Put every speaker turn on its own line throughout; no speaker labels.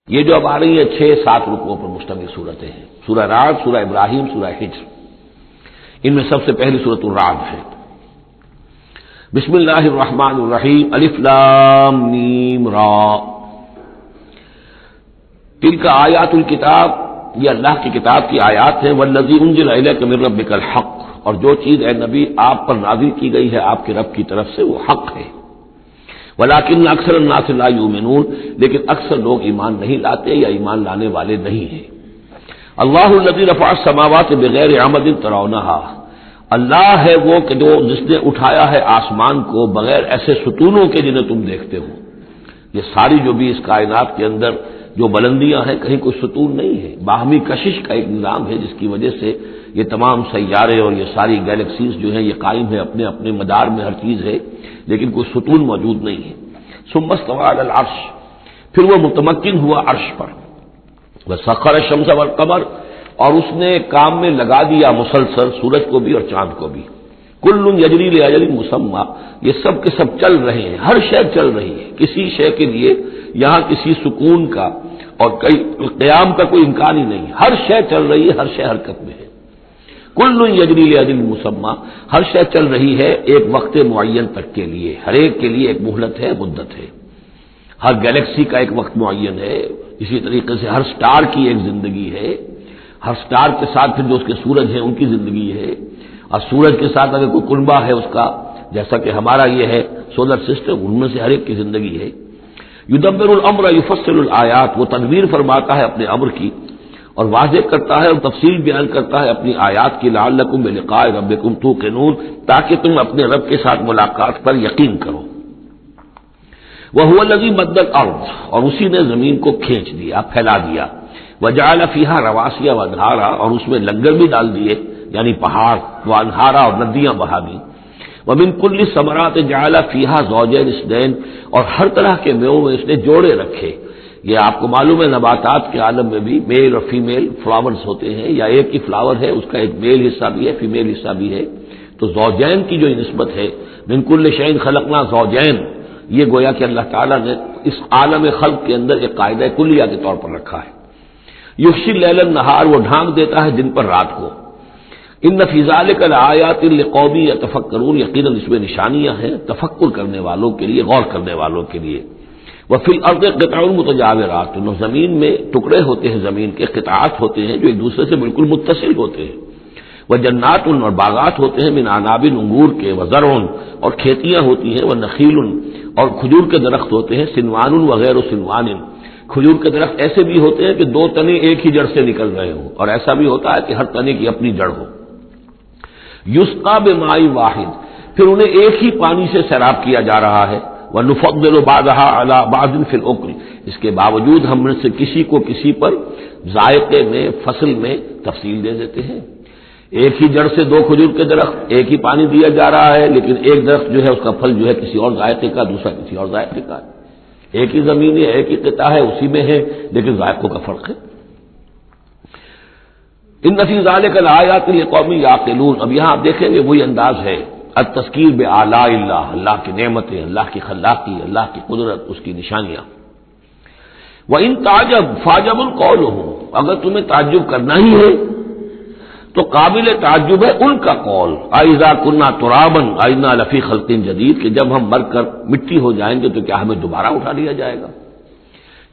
یہ جو اب آ رہی ہے 6-7 رکوعوں پر مشتمل صورتیں ہیں، سورہ رعد، سورہ ابراہیم، سورہ حجر۔ ان میں سب سے پہلی سورۃ الرعد ہے۔ بسم اللہ الرحمن الرحیم، الف لام میم را، تلک آیات الکتاب، یہ اللہ کی کتاب کی آیات ہیں، والذی انزل الیک من ربک الحق، اور جو چیز اے نبی آپ پر نازل کی گئی ہے آپ کے رب کی طرف سے وہ حق ہے۔ ولیکن اکثر الناس لا یؤمنون، لیکن اکثر لوگ ایمان نہیں لاتے یا ایمان لانے والے نہیں ہیں۔ اللہ الذی رفع السماوات بغیر عمد ترونہا، اللہ ہے وہ کہ جو جس نے اٹھایا ہے آسمان کو بغیر ایسے ستونوں کے جنہیں تم دیکھتے ہو۔ یہ ساری جو بھی اس کائنات کے اندر جو بلندیاں ہیں کہیں کوئی ستون نہیں ہے، باہمی کشش کا ایک نظام ہے جس کی وجہ سے یہ تمام سیارے اور یہ ساری گیلیکسیز جو ہیں یہ قائم ہے، اپنے اپنے مدار میں ہر چیز ہے، لیکن کوئی ستون موجود نہیں ہے۔ ثم استوى على العرش، پھر وہ متمکن ہوا عرش پر۔ وسخر الشمس والقمر، اور اس نے کام میں لگا دیا مسلسل سورج کو بھی اور چاند کو بھی۔ کل یجری لاجل مسمى، یہ سب کے سب چل رہے ہیں، ہر شے چل رہی ہے، کسی شے کے لیے یہاں کسی سکون کا اور قیام کا کوئی امکان ہی نہیں، ہر شے چل رہی ہے، ہر شے حرکت میں ہے۔ کل یجری لاجل مسمى، ہر شے چل رہی ہے ایک وقت معین تک کے لیے، ہر ایک کے لیے ایک مہلت ہے، مدت ہے۔ ہر گیلیکسی کا ایک وقت معین ہے، اسی طریقے سے ہر سٹار کی ایک زندگی ہے، ہر سٹار کے ساتھ پھر جو اس کے سورج ہیں ان کی زندگی ہے، اور سورج کے ساتھ اگر کوئی کنبہ ہے اس کا، جیسا کہ ہمارا یہ ہے سولر سسٹم، ان میں سے ہر ایک کی زندگی ہے۔ یدبر الامر یفصل الآیات، وہ تدبیر فرماتا ہے اپنے امر کی اور واضح کرتا ہے اور تفصیل بیان کرتا ہے اپنی آیات کی، لعلکم بلقاء ربکم توقنون، تاکہ تم اپنے رب کے ساتھ ملاقات پر یقین کرو۔ وہو الذی مد الارض، اور اسی نے زمین کو کھینچ دیا، پھیلا دیا۔ وجعل فیہا رواسی وانہارا، اور اس میں لنگر بھی ڈال دیے یعنی پہاڑ، وانہارا اور ندیاں بہا دی۔ ومن کل ثمرات جعل فیہا زوجین اثنین، اور ہر طرح کے میووں میں اس نے جوڑے رکھے۔ یہ آپ کو معلوم ہے نباتات کے عالم میں بھی میل اور فیمیل فلاورز ہوتے ہیں، یا ایک ہی فلاور ہے اس کا ایک میل حصہ بھی ہے فیمیل حصہ بھی ہے، تو زوجین کی جو نسبت ہے، من کل شیء خلقنا زوجین، یہ گویا کہ اللہ تعالیٰ نے اس عالم خلق کے اندر ایک قاعدہ کلیہ کے طور پر رکھا ہے۔ یغشی اللیل النہار، وہ ڈھانک دیتا ہے دن پر رات کو۔ ان فی ذلک لآیات لقوم یتفکرون، یقیناً اس میں نشانیاں ہیں تفکر کرنے والوں کے لیے، غور کرنے والوں کے لیے۔ وفی الارض قطع متجاورات، زمین میں ٹکڑے ہوتے ہیں، زمین کے قطعات ہوتے ہیں جو ایک دوسرے سے بالکل متصل ہوتے ہیں۔ وجنات، اور باغات ہوتے ہیں، من عناب، انگور کے، وزرع، اور کھیتیاں ہوتی ہیں، ونخیل، اور کھجور کے درخت ہوتے ہیں، سنوان وغیر سنوان، کھجور کے درخت ایسے بھی ہوتے ہیں کہ 2 تنے ایک ہی جڑ سے نکل رہے ہوں، اور ایسا بھی ہوتا ہے کہ ہر تنے کی اپنی جڑ ہو۔ یسقى بماء واحد، پھر انہیں ایک ہی پانی سے سیراب کیا جا رہا ہے۔ ونفضل بعضها على بعض في الاكل، اس کے باوجود ہم میں سے کسی کو کسی پر ذائقے میں، فصل میں تفصیل دے دیتے ہیں۔ ایک ہی جڑ سے 2 کھجور کے درخت، ایک ہی پانی دیا جا رہا ہے، لیکن ایک درخت جو ہے اس کا پھل جو ہے کسی اور ذائقے کا، دوسرا کسی اور ذائقے کا ہے۔ ایک ہی زمین ہے، ایک ہی قطعہ ہے، اسی میں ہے، لیکن ذائقوں کا فرق ہے۔ ان فی ذلک لآیات لقوم یعقلون، اب یہاں آپ دیکھیں گے وہی انداز ہے، التذکیر بآلاء اللہ، اللہ کی نعمتیں، اللہ کی خلاقی، اللہ کی قدرت، اس کی نشانیاں۔ وَإِن تَعْجَبْ فَعْجَبٌ قَوْلُهُمْ، اگر تمہیں تعجب کرنا ہی ہے تو قابل تعجب ہے ان کا قول، اَإِذَا كُنَّا تُرَابًا أَإِنَّا لَفِي خَلْقٍ جَدِيدٍ، کہ جب ہم مر کر مٹی ہو جائیں گے تو کیا ہمیں دوبارہ اٹھا لیا جائے گا؟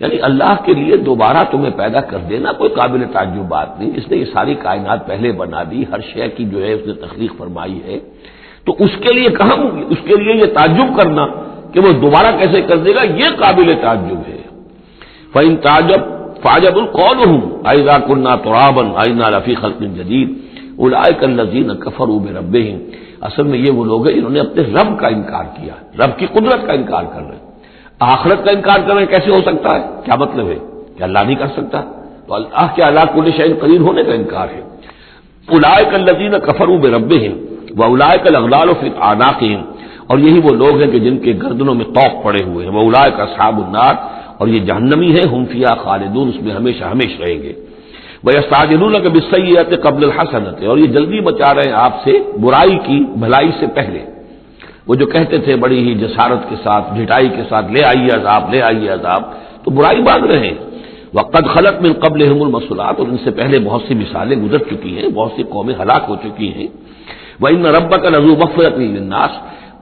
یعنی اللہ کے لیے دوبارہ تمہیں پیدا کر دینا کوئی قابل تعجب بات نہیں، اس نے یہ ساری کائنات پہلے بنا دی، ہر شے کی جو ہے اس نے تخلیق فرمائی ہے، تو اس کے لیے کہاں، اس کے لیے یہ تعجب کرنا کہ وہ دوبارہ کیسے کر دے گا، یہ قابل تعجب ہے۔ فَإِن تَعْجَبْ فَعْجَبٌ قَوْلُهُمْ أَإِذَا كُنَّا تُرَابًا أَإِنَّا لَفِي خَلْقٍ جَدِيدٍ أُولَٰئِكَ الَّذِينَ كَفَرُوا بِرَبِّهِمْ، اصل میں یہ وہ لوگ ہیں انہوں نے اپنے رب کا انکار کیا، رب کی قدرت کا انکار کر رہے ہیں، آخرت کا انکار کر رہے ہیں، کیسے ہو سکتا ہے؟ کیا مطلب ہے کہ اللہ نہیں کر سکتا؟ تو اللہ کے علی کل شیء قدیر ہونے کا انکار ہے۔ أُولَٰئِكَ الَّذِينَ كَفَرُوا بِرَبِّهِمْ وَأُولَٰئِكَ الْأَغْلَالُ فِي أَعْنَاقِهِمْ، اور یہی وہ لوگ ہیں کہ جن کے گردنوں میں طوق پڑے ہوئے ہیں، وَأُولَٰئِكَ أَصْحَابُ النَّارِ، اور یہ جہنمی ہے، ہم فیہا خالدون، اس میں ہمیشہ ہمیشہ رہیں گے۔ وَيَسْتَعْجِلُونَكَ بِالسَّيِّئَةِ قَبْلَ الْحَسَنَةِ، اور یہ جلدی مچا رہے ہیں آپ سے برائی کی بھلائی سے پہلے۔ وہ جو کہتے تھے بڑی ہی جسارت کے ساتھ، ڈھٹائی کے ساتھ، لے آئیے عذاب، لے آئیے عذاب، تو برائی مانگ رہے ہیں۔ وقد خلت من قبلہم المثلات، اور ان سے پہلے بہت سی مثالیں گزر چکی ہیں، بہت سی قومیں ہلاک ہو چکی ہیں۔ وَإِنَّ رَبَّكَ لَذُو مَغْفِرَةٍ لِلنَّاسِ،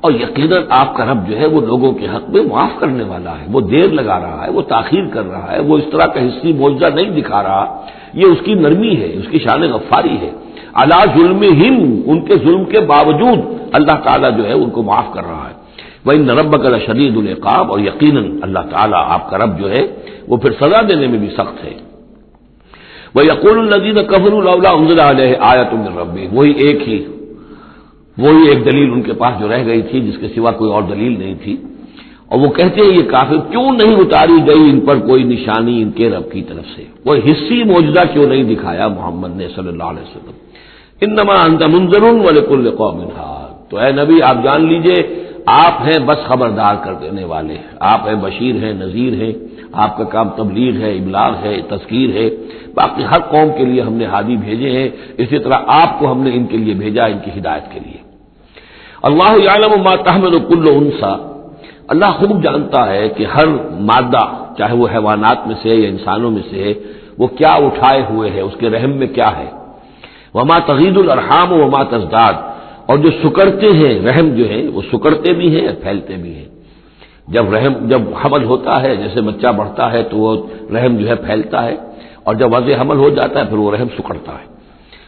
اور یقیناً آپ کا رب جو ہے وہ لوگوں کے حق میں معاف کرنے والا ہے، وہ دیر لگا رہا ہے، وہ تاخیر کر رہا ہے، وہ اس طرح کا حصی معجزہ نہیں دکھا رہا، یہ اس کی نرمی ہے، اس کی شان غفاری ہے۔ علی ظلمہم، ان کے ظلم کے باوجود اللہ تعالیٰ جو ہے ان کو معاف کر رہا ہے۔ وَإِنَّ رَبَّكَ لَشَدِيدُ الْعِقَابِ، اور یقیناً اللہ تعالیٰ آپ کا رب جو ہے وہ پھر سزا دینے میں بھی سخت ہے۔ وَيَقُولُ الَّذِينَ كَفَرُوا لَوْلَا أُنزِلَ عَلَيْهِ آيَةٌ مِّن رَّبِّهِ، وہی ایک دلیل ان کے پاس جو رہ گئی تھی جس کے سوا کوئی اور دلیل نہیں تھی، اور وہ کہتے ہیں یہ کافر کیوں نہیں اتاری گئی ان پر کوئی نشانی ان کے رب کی طرف سے، وہ حصی معجزہ کیوں نہیں دکھایا محمد نے صلی اللہ علیہ وسلم۔ انما انت منذر ولکل قوم ہاد، تو اے نبی آپ جان لیجئے آپ ہیں بس خبردار کر دینے والے، آپ ہیں بشیر ہیں، نذیر ہیں، آپ کا کام تبلیغ ہے، ابلاغ ہے، تذکیر ہے، باقی ہر قوم کے لیے ہم نے ہادی بھیجے ہیں، اسی طرح آپ کو ہم نے ان کے لیے بھیجا، ان کی ہدایت کے لیے۔ اللہ یعلم ما تحمل کل انثی، اللہ خوب جانتا ہے کہ ہر مادہ چاہے وہ حیوانات میں سے ہے یا انسانوں میں سے ہے وہ کیا اٹھائے ہوئے ہے، اس کے رحم میں کیا ہے۔ وما تغید الارحام وما تزداد، اور جو سکڑتے ہیں رحم جو ہے وہ سکڑتے بھی ہیں اور پھیلتے بھی ہیں۔ جب حمل ہوتا ہے، جیسے بچہ بڑھتا ہے تو وہ رحم جو ہے پھیلتا ہے، اور جب وضع حمل ہو جاتا ہے پھر وہ رحم سکڑتا ہے۔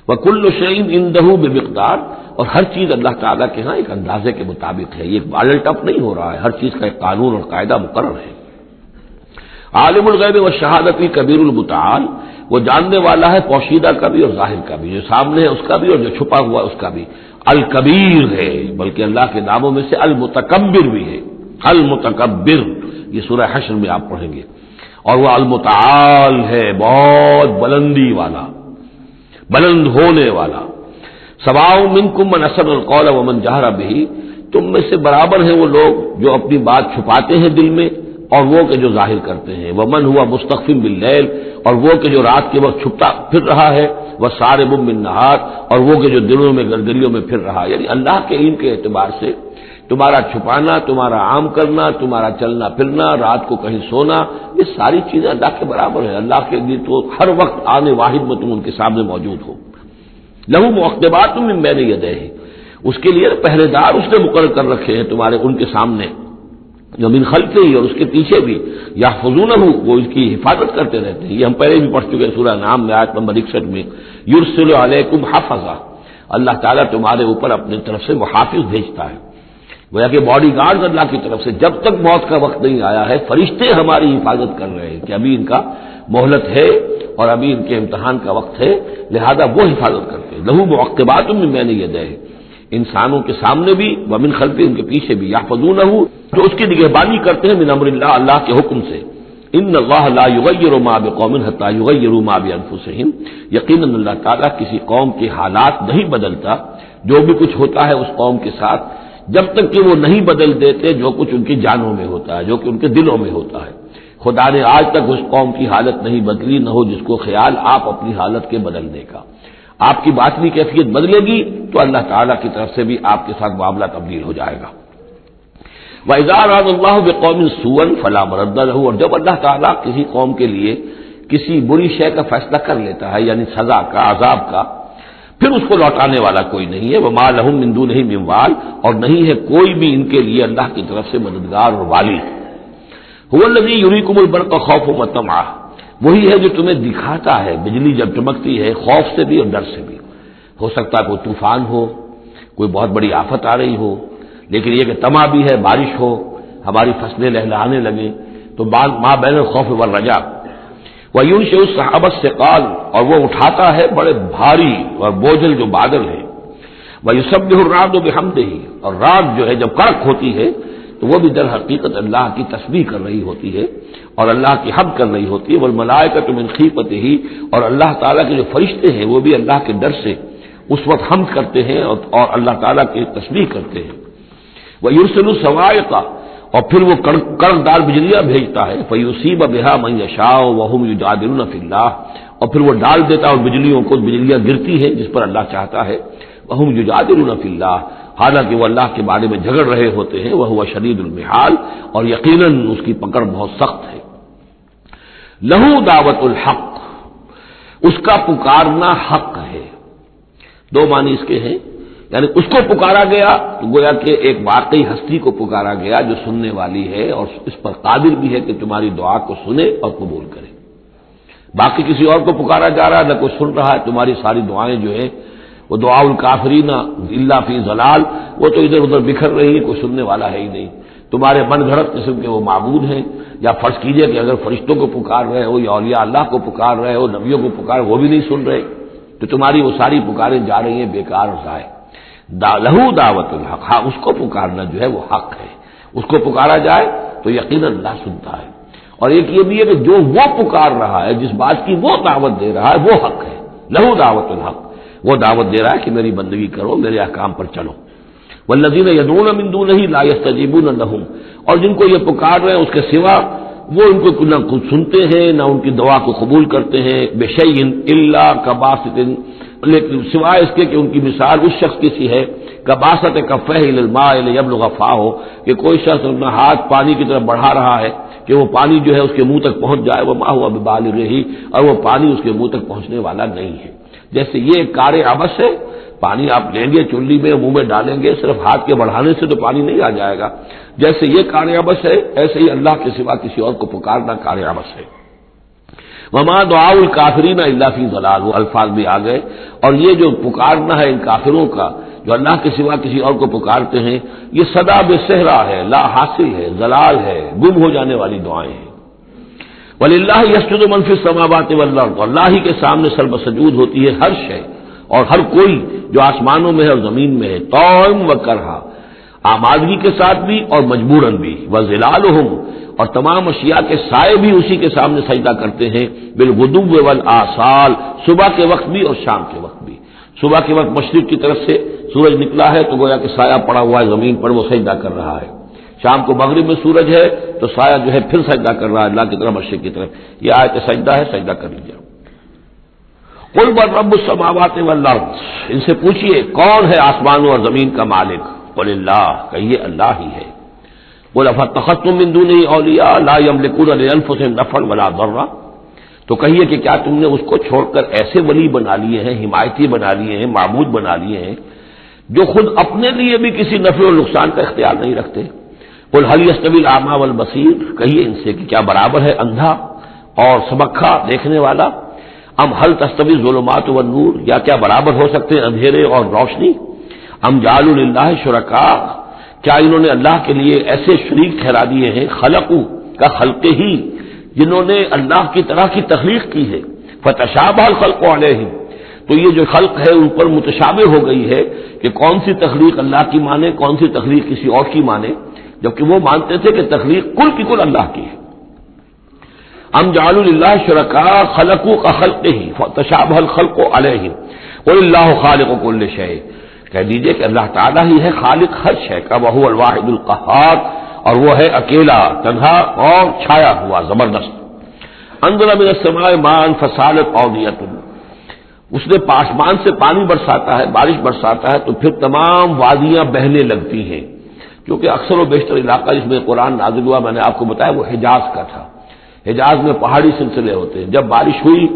وَكُلُّ شَيْءٍ عِندَهُ بِمِقْدَارٍ، اور ہر چیز اللہ تعالیٰ کے ہاں ایک اندازے کے مطابق ہے، یہ بالٹ اپ نہیں ہو رہا ہے، ہر چیز کا ایک قانون اور قاعدہ مقرر ہے۔ عالم الغیب والشہادۃ کبیر المتعال، وہ جاننے والا ہے پوشیدہ کا بھی اور ظاہر کا بھی، جو سامنے ہے اس کا بھی اور جو چھپا ہوا ہے اس کا بھی۔ الکبیر ہے، بلکہ اللہ کے ناموں میں سے المتکبر بھی ہے، المتکبر، یہ سورہ حشر میں آپ پڑھیں گے۔ اور وہ المتعال ہے، بہت بلندی والا، بلند ہونے والا۔ سواء منکم من اسر القول ومن جہر بہ، تم میں سے برابر ہیں وہ لوگ جو اپنی بات چھپاتے ہیں دل میں اور وہ کہ جو ظاہر کرتے ہیں۔ ومن ہوا مستخف باللیل، اور وہ کہ جو رات کے وقت چھپتا پھر رہا ہے، وسارب بالنہار، اور وہ کہ جو دنوں میں گلیوں میں پھر رہا ہے۔ یعنی اللہ کے علم کے اعتبار سے تمہارا چھپانا، تمہارا عام کرنا، تمہارا چلنا پھرنا، رات کو کہیں سونا، یہ ساری چیزیں اللہ کے برابر ہیں۔ اللہ کے لیے تو ہر وقت آنے واحد میں تم ان کے سامنے موجود ہو۔ لہو معقبات من بین یدیہ، اس کے لیے پہرے دار اس نے مقرر کر رکھے ہیں تمہارے ان کے سامنے، جو من خلفہ ہی، اور اس کے پیچھے بھی، یحفظونہ، وہ اس کی حفاظت کرتے رہتے ہیں۔ یہ ہم پہلے بھی پڑھ چکے ہیں سورہ انعام میں آیت نمبر 61 میں، یرسل علیکم حفظہ، اللہ تعالیٰ تمہارے اوپر اپنی طرف سے محافظ بھیجتا ہے، گویا کہ باڈی گارڈ اللہ کی طرف سے۔ جب تک موت کا وقت نہیں آیا ہے فرشتے ہماری حفاظت کر رہے ہیں کہ ابھی ان کا مہلت ہے اور ابھی ان کے امتحان کا وقت ہے، لہذا وہ حفاظت کرتے ہیں۔ لہو معقبات من بین یدیہ، انسانوں کے سامنے بھی، ومن خلفہ، ان کے پیچھے بھی، یحفظونہ، جو اس کی نگہبانی کرتے ہیں، من امر اللہ، اللہ کے حکم سے۔ ان اللہ لا یغیر ما بقوم حتی یغیروا ما بانفسہم، یقیناً اللہ تعالیٰ کسی قوم کے حالات نہیں بدلتا، جو بھی کچھ ہوتا ہے اس قوم کے ساتھ، جب تک کہ وہ نہیں بدل دیتے جو کچھ ان کی جانوں میں ہوتا ہے، جو کہ ان کے دلوں میں ہوتا ہے۔ خدا نے آج تک اس قوم کی حالت نہیں بدلی، نہ ہو جس کو خیال آپ اپنی حالت کے بدلنے کا۔ آپ کی باطنی کیفیت بدلے گی تو اللہ تعالیٰ کی طرف سے بھی آپ کے ساتھ معاملہ تبدیل ہو جائے گا۔ وَإِذَا أَرَادَ اللَّهُ بِقَوْمٍ سُوءًا فَلَا مَرَدَّ لَهُ، اور جب اللہ تعالیٰ کسی قوم کے لیے کسی بری شے کا فیصلہ کر لیتا ہے، یعنی سزا کا، عذاب کا، پھر اس کو لوٹانے والا کوئی نہیں ہے۔ وَمَا لَهُم مِّن دُونِهِ مِن وَالٍ، اور نہیں ہے کوئی بھی ان کے لیے اللہ کی طرف سے مددگار اور والی۔ هُوَ الَّذِي يُرِيكُمُ الْبَرْقَ خَوْفًا وَطَمَعًا، وہی ہے جو تمہیں دکھاتا ہے بجلی جب چمکتی ہے، خوف سے بھی اور ڈر سے بھی۔ ہو سکتا ہے کوئی طوفان ہو، کوئی بہت بڑی آفت آ رہی ہو، لیکن یہ کہ طمع بھی ہے، بارش ہو، ہماری فصلیں لہلہانے لگیں، تو ماں بین الخوف والرجاء۔ وَيُنشِئُ السَّحَابَ الثِّقَالَ، اور وہ اٹھاتا ہے بڑے بھاری اور بوجھل جو بادل ہیں۔ وَيُسَبِّحُ الرَّعْدُ بِحَمْدِهِ، اور رات جو ہے جب کڑک ہوتی ہے تو وہ بھی در حقیقت اللہ کی تسبیح کر رہی ہوتی ہے اور اللہ کی حمد کر رہی ہوتی ہے۔ وَالْمَلَائِكَةُ مِنْ خِیفَتِهِ، اور اللہ تعالیٰ کے جو فرشتے ہیں وہ بھی اللہ کے ڈر سے اس وقت حمد کرتے ہیں اور اللہ تعالیٰ کی تسبیح کرتے ہیں۔ وَيُرْسِلُ الصَّوَاعِقَ، اور پھر وہ کڑکدار بجلیاں بھیجتا ہے، فَيُصِيبَ بِهَا مَن يَشَاءُ وَهُمْ يُجَادِلُونَ فِي اللَّهِ، اور پھر وہ ڈال دیتا ہے بجلیوں کو، بجلیاں گرتی ہیں جس پر اللہ چاہتا ہے، وَهُمْ يُجَادِلُونَ فِي اللَّهِ، حالانکہ وہ اللہ کے بارے میں جھگڑ رہے ہوتے ہیں۔ وَهُوَ شَدِيدُ الْمِحَالِ، اور یقیناً اس کی پکڑ بہت سخت ہے۔ لہو دعوت الحق، اس کا پکارنا حق ہے. دو معنی اس کے ہیں، یعنی اس کو پکارا گیا تو گویا کہ ایک واقعی ہستی کو پکارا گیا جو سننے والی ہے اور اس پر قادر بھی ہے کہ تمہاری دعا کو سنے اور قبول کرے. باقی کسی اور کو پکارا جا رہا ہے، نہ کوئی سن رہا ہے. تمہاری ساری دعائیں جو ہیں وہ دعاء الکافرین الا فی ضلال، وہ تو ادھر ادھر بکھر رہی ہے، کوئی سننے والا ہے ہی نہیں. تمہارے من گھڑت قسم کے وہ معبود ہیں. یا فرض کیجئے کہ اگر فرشتوں کو پکار رہے ہو یا اولیاء اللہ کو پکار رہے ہو، نبیوں کو پکار، وہ بھی نہیں سن رہے، تو تمہاری وہ ساری پکاریں جا رہی ہیں بیکار اور ضائع. لہو دعوت الحق، ہاں اس کو پکارنا جو ہے وہ حق ہے. اس کو پکارا جائے تو یقیناً اللہ سنتا ہے. اور ایک یہ بھی ہے کہ جو وہ پکار رہا ہے، جس بات کی وہ دعوت دے رہا ہے، وہ حق ہے. لہو دعوت الحق، وہ دعوت دے رہا ہے کہ میری بندگی کرو، میرے احکام پر چلو. والذین یدعون من دونہ لا یستجیبون لہم، اور جن کو یہ پکار رہے ہیں اس کے سوا وہ ان کو نہ کچھ سنتے ہیں نہ ان کی دعا کو قبول کرتے ہیں. بشیء الا کباسط، لیکن سوائے اس کے کہ ان کی مثال اس شخص کی سی ہے کباسط کفہ الی الماء لیبلغ فاہ، کہ کوئی شخص اپنا ہاتھ پانی کی طرف بڑھا رہا ہے کہ وہ پانی جو ہے اس کے منہ تک پہنچ جائے. وما هو ببالغہ، اور وہ پانی اس کے منہ تک پہنچنے والا نہیں ہے. جیسے یہ کار عبث ہے، پانی آپ لیں گے چلی میں منہ میں ڈالیں گے، صرف ہاتھ کے بڑھانے سے تو پانی نہیں آ جائے گا. جیسے یہ کار عبث ہے، ایسے ہی اللہ کے سوا کسی اور کو پکارنا کار عبث ہے. وما دعاء الکافرین الا فی ضلال، وہ الفاظ بھی آ گئے. اور یہ جو پکارنا ہے ان کافروں کا جو اللہ کے سوا کسی اور کو پکارتے ہیں، یہ صدا بے صحرا ہے، لا حاصل ہے، ضلال ہے، گم ہو جانے والی دعائیں ہیں. وللہ یسجد من فی السماوات والارض، اللہ ہی کے سامنے سر بسجود ہوتی ہے ہر شے اور ہر کوئی جو آسمانوں میں ہے اور زمین میں ہے. طوعا وکرہا، آمادگی کے ساتھ بھی اور مجبوراً بھی. وظلالہم، اور تمام اشیاء کے سائے بھی اسی کے سامنے سجدہ کرتے ہیں. بالغدو والآصال، صبح کے وقت بھی اور شام کے وقت بھی. صبح کے وقت مشرق کی طرف سے سورج نکلا ہے تو گویا کہ سایہ پڑا ہوا ہے زمین پر، وہ سجدہ کر رہا ہے. شام کو مغرب میں سورج ہے تو سایہ جو ہے پھر سجدہ کر رہا ہے اللہ کی طرف، مشرق کی طرف. یہ آیت سجدہ ہے، سجدہ کر لیجیے. قل من رب السماوات والارض، ان سے پوچھئے کون ہے آسمانوں اور زمین کا مالک. قل اللہ، کہیے اللہ ہی ہے. قل افاتخذتم من دونہ اولیاء لا یملکون لانفسہم نفعا ولا ضرا، تو کہیے کہ کیا تم نے اس کو چھوڑ کر ایسے ولی بنا لیے ہیں، حمایتی بنا لیے ہیں، معبود بنا لیے ہیں جو خود اپنے لیے بھی کسی نفع اور نقصان کا اختیار نہیں رکھتے. قل هل يستوي الاعمى والبصير، کہیے ان سے کہ کیا برابر ہے اندھا اور سبکھا دیکھنے والا. ام هل تستوي الظلمات والنور، یا کیا برابر ہو سکتے ہیں اندھیرے اور روشنی. ام جعلوا للہ شرکاء، کیا انہوں نے اللہ کے لیے ایسے شریک ٹھہرا دیے ہیں. خلقوا کا خلق ہی، جنہوں نے اللہ کی طرح کی تخلیق کی ہے. فتشابہ الخلق علیہم، تو یہ جو خلق ہے ان پر متشابہ ہو گئی ہے کہ کون سی تخلیق اللہ کی مانے، کون سی تخلیق کسی اور کی مانے، جبکہ وہ مانتے تھے کہ تخلیق کل کی کل اللہ کی ہے. ام جعلوا للہ شرکاء خلقوا كخلقہ فتشابہ الخلق علیہم قل اللہ خالق کل شیء، کہہ دیجئے کہ اللہ تعالیٰ ہی ہے خالق ہر شے کا. وہو الواحد القہار، اور وہ ہے اکیلا، تنہا اور چھایا ہوا، زبردست. انزل من السماء ماء فسالت اودیۃ، اس نے آسمان سے پانی برساتا ہے، بارش برساتا ہے تو پھر تمام وادیاں بہنے لگتی ہیں. کیونکہ اکثر و بیشتر علاقہ جس میں قرآن نازل ہوا، میں نے آپ کو بتایا وہ حجاز کا تھا. حجاز میں پہاڑی سلسلے ہوتے ہیں. جب بارش ہوئی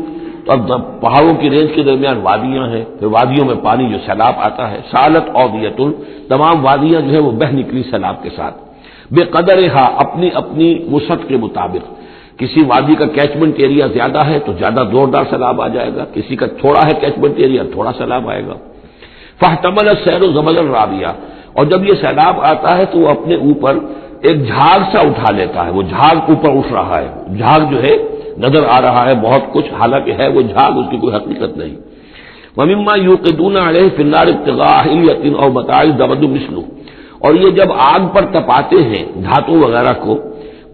تو اب پہاڑوں کی رینج کے درمیان وادیاں ہیں، پھر وادیوں میں پانی جو سیلاب آتا ہے. سالت اودیۃ، تمام وادیاں جو ہے وہ بہ نکلی سیلاب کے ساتھ. بے قدرہا، اپنی اپنی وسعت کے مطابق. کسی وادی کا کیچمنٹ ایریا زیادہ ہے تو زیادہ زوردار سیلاب آ جائے گا، کسی کا تھوڑا ہے کیچمنٹ ایریا، تھوڑا سیلاب آئے گا. فاحتمل السیل زبدا رابیہ، اور جب یہ سیلاب آتا ہے تو وہ اپنے اوپر ایک جھاگ سا اٹھا لیتا ہے. وہ جھاگ اوپر اٹھ رہا ہے، جھاگ جو ہے نظر آ رہا ہے بہت کچھ، حالانکہ ہے وہ جھاگ، اس کی کوئی حقیقت نہیں. وَمِمَّا يُوقِدُونَ عَلَيْهِ فِي النَّارِ ابْتِغَاءَ حِلْيَةٍ أَوْ مَتَاعٍ زَبَدٌ مِثْلُهُ، اور یہ جب آگ پر تپاتے ہیں دھاتوں وغیرہ کو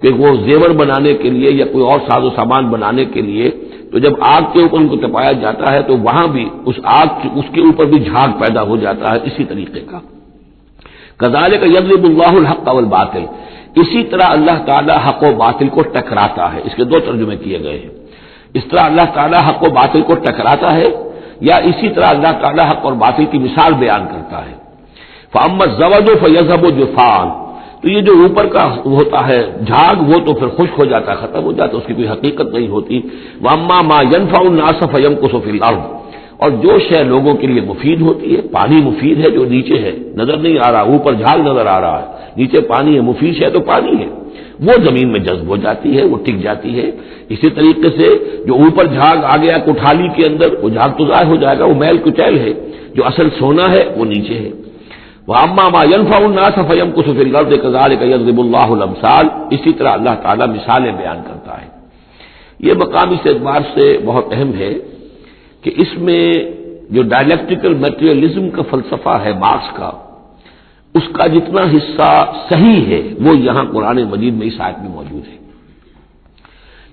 کہ وہ زیور بنانے کے لیے یا کوئی اور ساز و سامان بنانے کے لیے، تو جب آگ کے اوپر ان کو تپایا جاتا ہے تو وہاں بھی اس آگ اس کے اوپر بھی جھاگ پیدا ہو جاتا ہے اسی طریقے کا. کذالک یضرب اللہ الحق والباطل، اسی طرح اللہ تعالیٰ حق و باطل کو ٹکراتا ہے. اس کے دو ترجمے کیے گئے ہیں. اس طرح اللہ تعالیٰ حق و باطل کو ٹکراتا ہے، یا اسی طرح اللہ تعالیٰ حق اور باطل کی مثال بیان کرتا ہے. فَأَمَّا الزَّبَدُ فَيَذْهَبُ جُفَاءً، تو یہ جو اوپر کا ہوتا ہے جھاگ وہ تو پھر خشک ہو جاتا ہے، ختم ہو جاتا ہے، اس کی کوئی حقیقت نہیں ہوتی۔ وَأَمَّا مَا يَنْفَعُ النَّاسَ فَيَمْكُثُ فِي الْأَرْضِ، اور جو شے لوگوں کے لیے مفید ہوتی ہے، پانی مفید ہے جو نیچے ہے، نظر نہیں آ رہا، اوپر جھاگ نظر آ رہا ہے، نیچے پانی ہے، مفید شے تو پانی ہے، وہ زمین میں جذب ہو جاتی ہے، وہ ٹک جاتی ہے۔ اسی طریقے سے جو اوپر جھاگ آ گیا کوٹھالی کے اندر، وہ جھاگ تو ضائع ہو جائے گا، وہ میل کچیل ہے، جو اصل سونا ہے وہ نیچے ہے۔ وَأَمَّا مَا يَنْفَعُ النَّاسَ فَيَمْكُثُ فِي الْأَرْضِ كَذَلِكَ يَضْرِبُ اللَّهُ الْأَمْثَالَ، اسی طرح اللہ تعالیٰ مثالیں بیان کرتا ہے۔ یہ مقام اس اعتبار سے بہت اہم ہے کہ اس میں جو ڈائلیکٹیکل میٹریلزم کا فلسفہ ہے مارکس کا، اس کا جتنا حصہ صحیح ہے وہ یہاں قرآن مجید میں اس آیت میں موجود ہے۔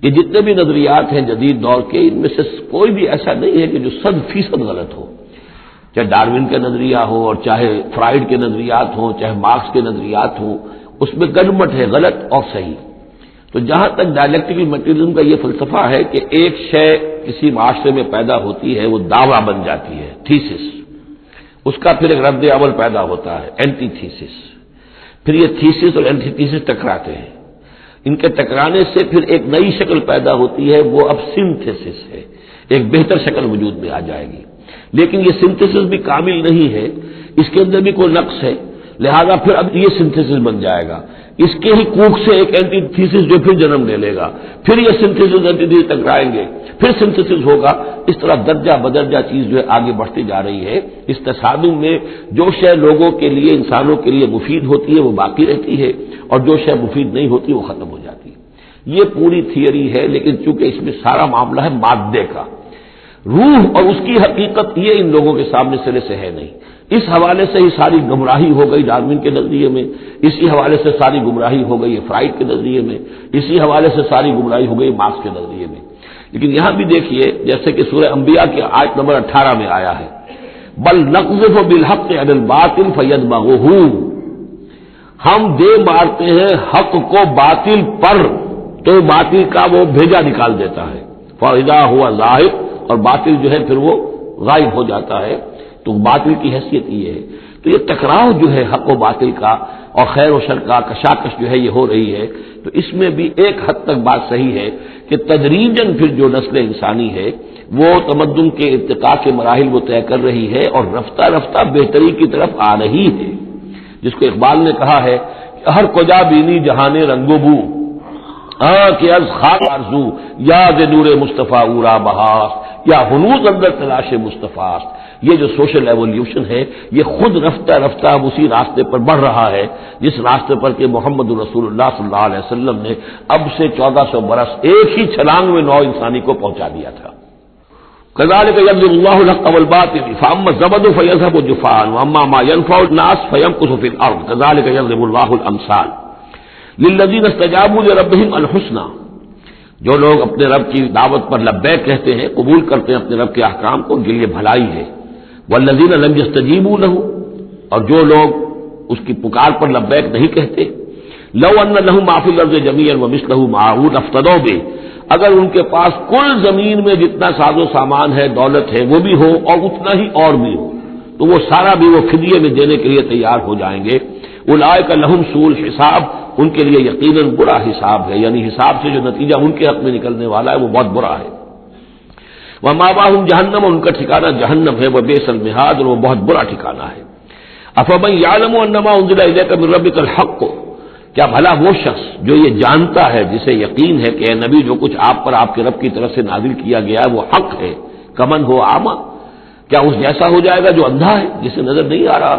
یہ جتنے بھی نظریات ہیں جدید دور کے، ان میں سے کوئی بھی ایسا نہیں ہے کہ جو 100% غلط ہو، چاہے ڈاروین کا نظریہ ہو اور چاہے فرائڈ کے نظریات ہوں، چاہے مارکس کے نظریات ہوں، اس میں گڈمٹ ہے، غلط اور صحیح۔ تو جہاں تک ڈائلیکٹیکل میٹریلزم کا یہ فلسفہ ہے کہ ایک شے کسی معاشرے میں پیدا ہوتی ہے، وہ دعویٰ بن جاتی ہے، تھیسس، اس کا پھر ایک رد عمل پیدا ہوتا ہے، اینٹی تھیسس، پھر یہ تھیسس اور اینٹی تھیسس ٹکراتے ہیں، ان کے ٹکرانے سے پھر ایک نئی شکل پیدا ہوتی ہے، وہ اب سنتھیسس ہے، ایک بہتر شکل وجود میں آ جائے گی۔ لیکن یہ سنتھیسس بھی کامل نہیں ہے، اس کے اندر بھی کوئی نقص ہے، لہذا پھر اب یہ سنتھیسس بن جائے گا، اس کے ہی کوکھ سے ایک اینٹی تھیسس جو پھر جنم لے لے گا، پھر یہ سنتھیسس اینٹی تھیسس ٹکرائیں گے، پھر سنتھیسس ہوگا، اس طرح درجہ بدرجہ چیز جو ہے آگے بڑھتی جا رہی ہے۔ اس تصادم میں جو شے لوگوں کے لیے، انسانوں کے لیے مفید ہوتی ہے وہ باقی رہتی ہے، اور جو شے مفید نہیں ہوتی وہ ختم ہو جاتی ہے۔ یہ پوری تھیوری ہے، لیکن چونکہ اس میں سارا معاملہ ہے مادے کا، روح اور اس کی حقیقت یہ ان لوگوں کے سامنے سرے سے ہے نہیں۔ اس حوالے سے ہی ساری گمراہی ہو گئی ڈاروین کے نظریے میں، اسی حوالے سے ساری گمراہی ہو گئی فرائڈ کے نظریے میں، اسی حوالے سے ساری گمراہی ہو گئی مارکس کے نظریے میں۔ لیکن یہاں بھی دیکھیے، جیسے کہ سورہ انبیاء کی آیت نمبر 18 میں آیا ہے، بل نقذف بالحق علی الباطل فیدمغہ، ہم دے مارتے ہیں حق کو باطل پر، تو باطل کا وہ بھیجا نکال دیتا ہے، فاذا ہوا ظاہر، اور باطل جو ہے پھر وہ غائب ہو جاتا ہے۔ تو باطل کی حیثیت یہ ہے۔ تو یہ ٹکراؤ جو ہے حق و باطل کا اور خیر و شر کا کشاکش جو ہے یہ ہو رہی ہے، تو اس میں بھی ایک حد تک بات صحیح ہے کہ تدریجاً پھر جو نسل انسانی ہے وہ تمدن کے ارتقاء کے مراحل وہ طے کر رہی ہے اور رفتہ رفتہ بہتری کی طرف آ رہی ہے، جس کو اقبال نے کہا ہے کہ ہر کجا بینی جہانے رنگ و بو، کہ از خاک آرزو یاد نور مصطفیٰ اورا بہاس، یا ہنوز اندر تلاش مصطفیٰ۔ یہ جو سوشل ایولیوشن ہے یہ خود رفتہ رفتہ اب اسی راستے پر بڑھ رہا ہے جس راستے پر کہ محمد رسول اللہ صلی اللہ علیہ وسلم نے اب سے 1400 برس ایک ہی چھلانگ میں نو انسانی کو پہنچا دیا تھا۔ كذلك يضرب الله الحق والباطل فاما الزبد فيذهب جفاء واما ما ينفع الناس فيمكث في الارض كذلك يضرب الله الامثال للذين استجابوا لربهم الحسنى، جو لوگ اپنے رب کی دعوت پر لبیک کہتے ہیں، قبول کرتے ہیں اپنے رب کے احکام کو، ان کے لیے بھلائی ہے۔ والذین لم یستجیبوا لہ، اور جو لوگ اس کی پکار پر لبیک نہیں کہتے، لو ان لہم ما فی الارض جمیعا ومثلہ معہ لافتدوا بہ، اگر ان کے پاس کل زمین میں جتنا ساز و سامان ہے، دولت ہے، وہ بھی ہو اور اتنا ہی اور بھی ہو، تو وہ سارا بھی وہ فدیے میں دینے کے لیے تیار ہو جائیں گے۔ اولئک لہم سوء الحساب، ان کے لیے یقیناً برا حساب ہے، یعنی حساب سے جو نتیجہ ان کے حق میں نکلنے والا ہے وہ بہت برا ہے۔ ومأواہم جہنم، ان کا ٹھکانہ جہنم ہے، وبئس المہاد، اور وہ بہت برا ٹھکانہ ہے۔ افمن یعلم انما انزل الیک من ربک الحق، کیا بھلا وہ شخص جو یہ جانتا ہے، جسے یقین ہے کہ اے نبی جو کچھ آپ پر آپ کے رب کی طرف سے نازل کیا گیا ہے وہ حق ہے، کمن ہو اعمی، کیا اس جیسا ہو جائے گا جو اندھا ہے، جسے نظر نہیں آ رہا۔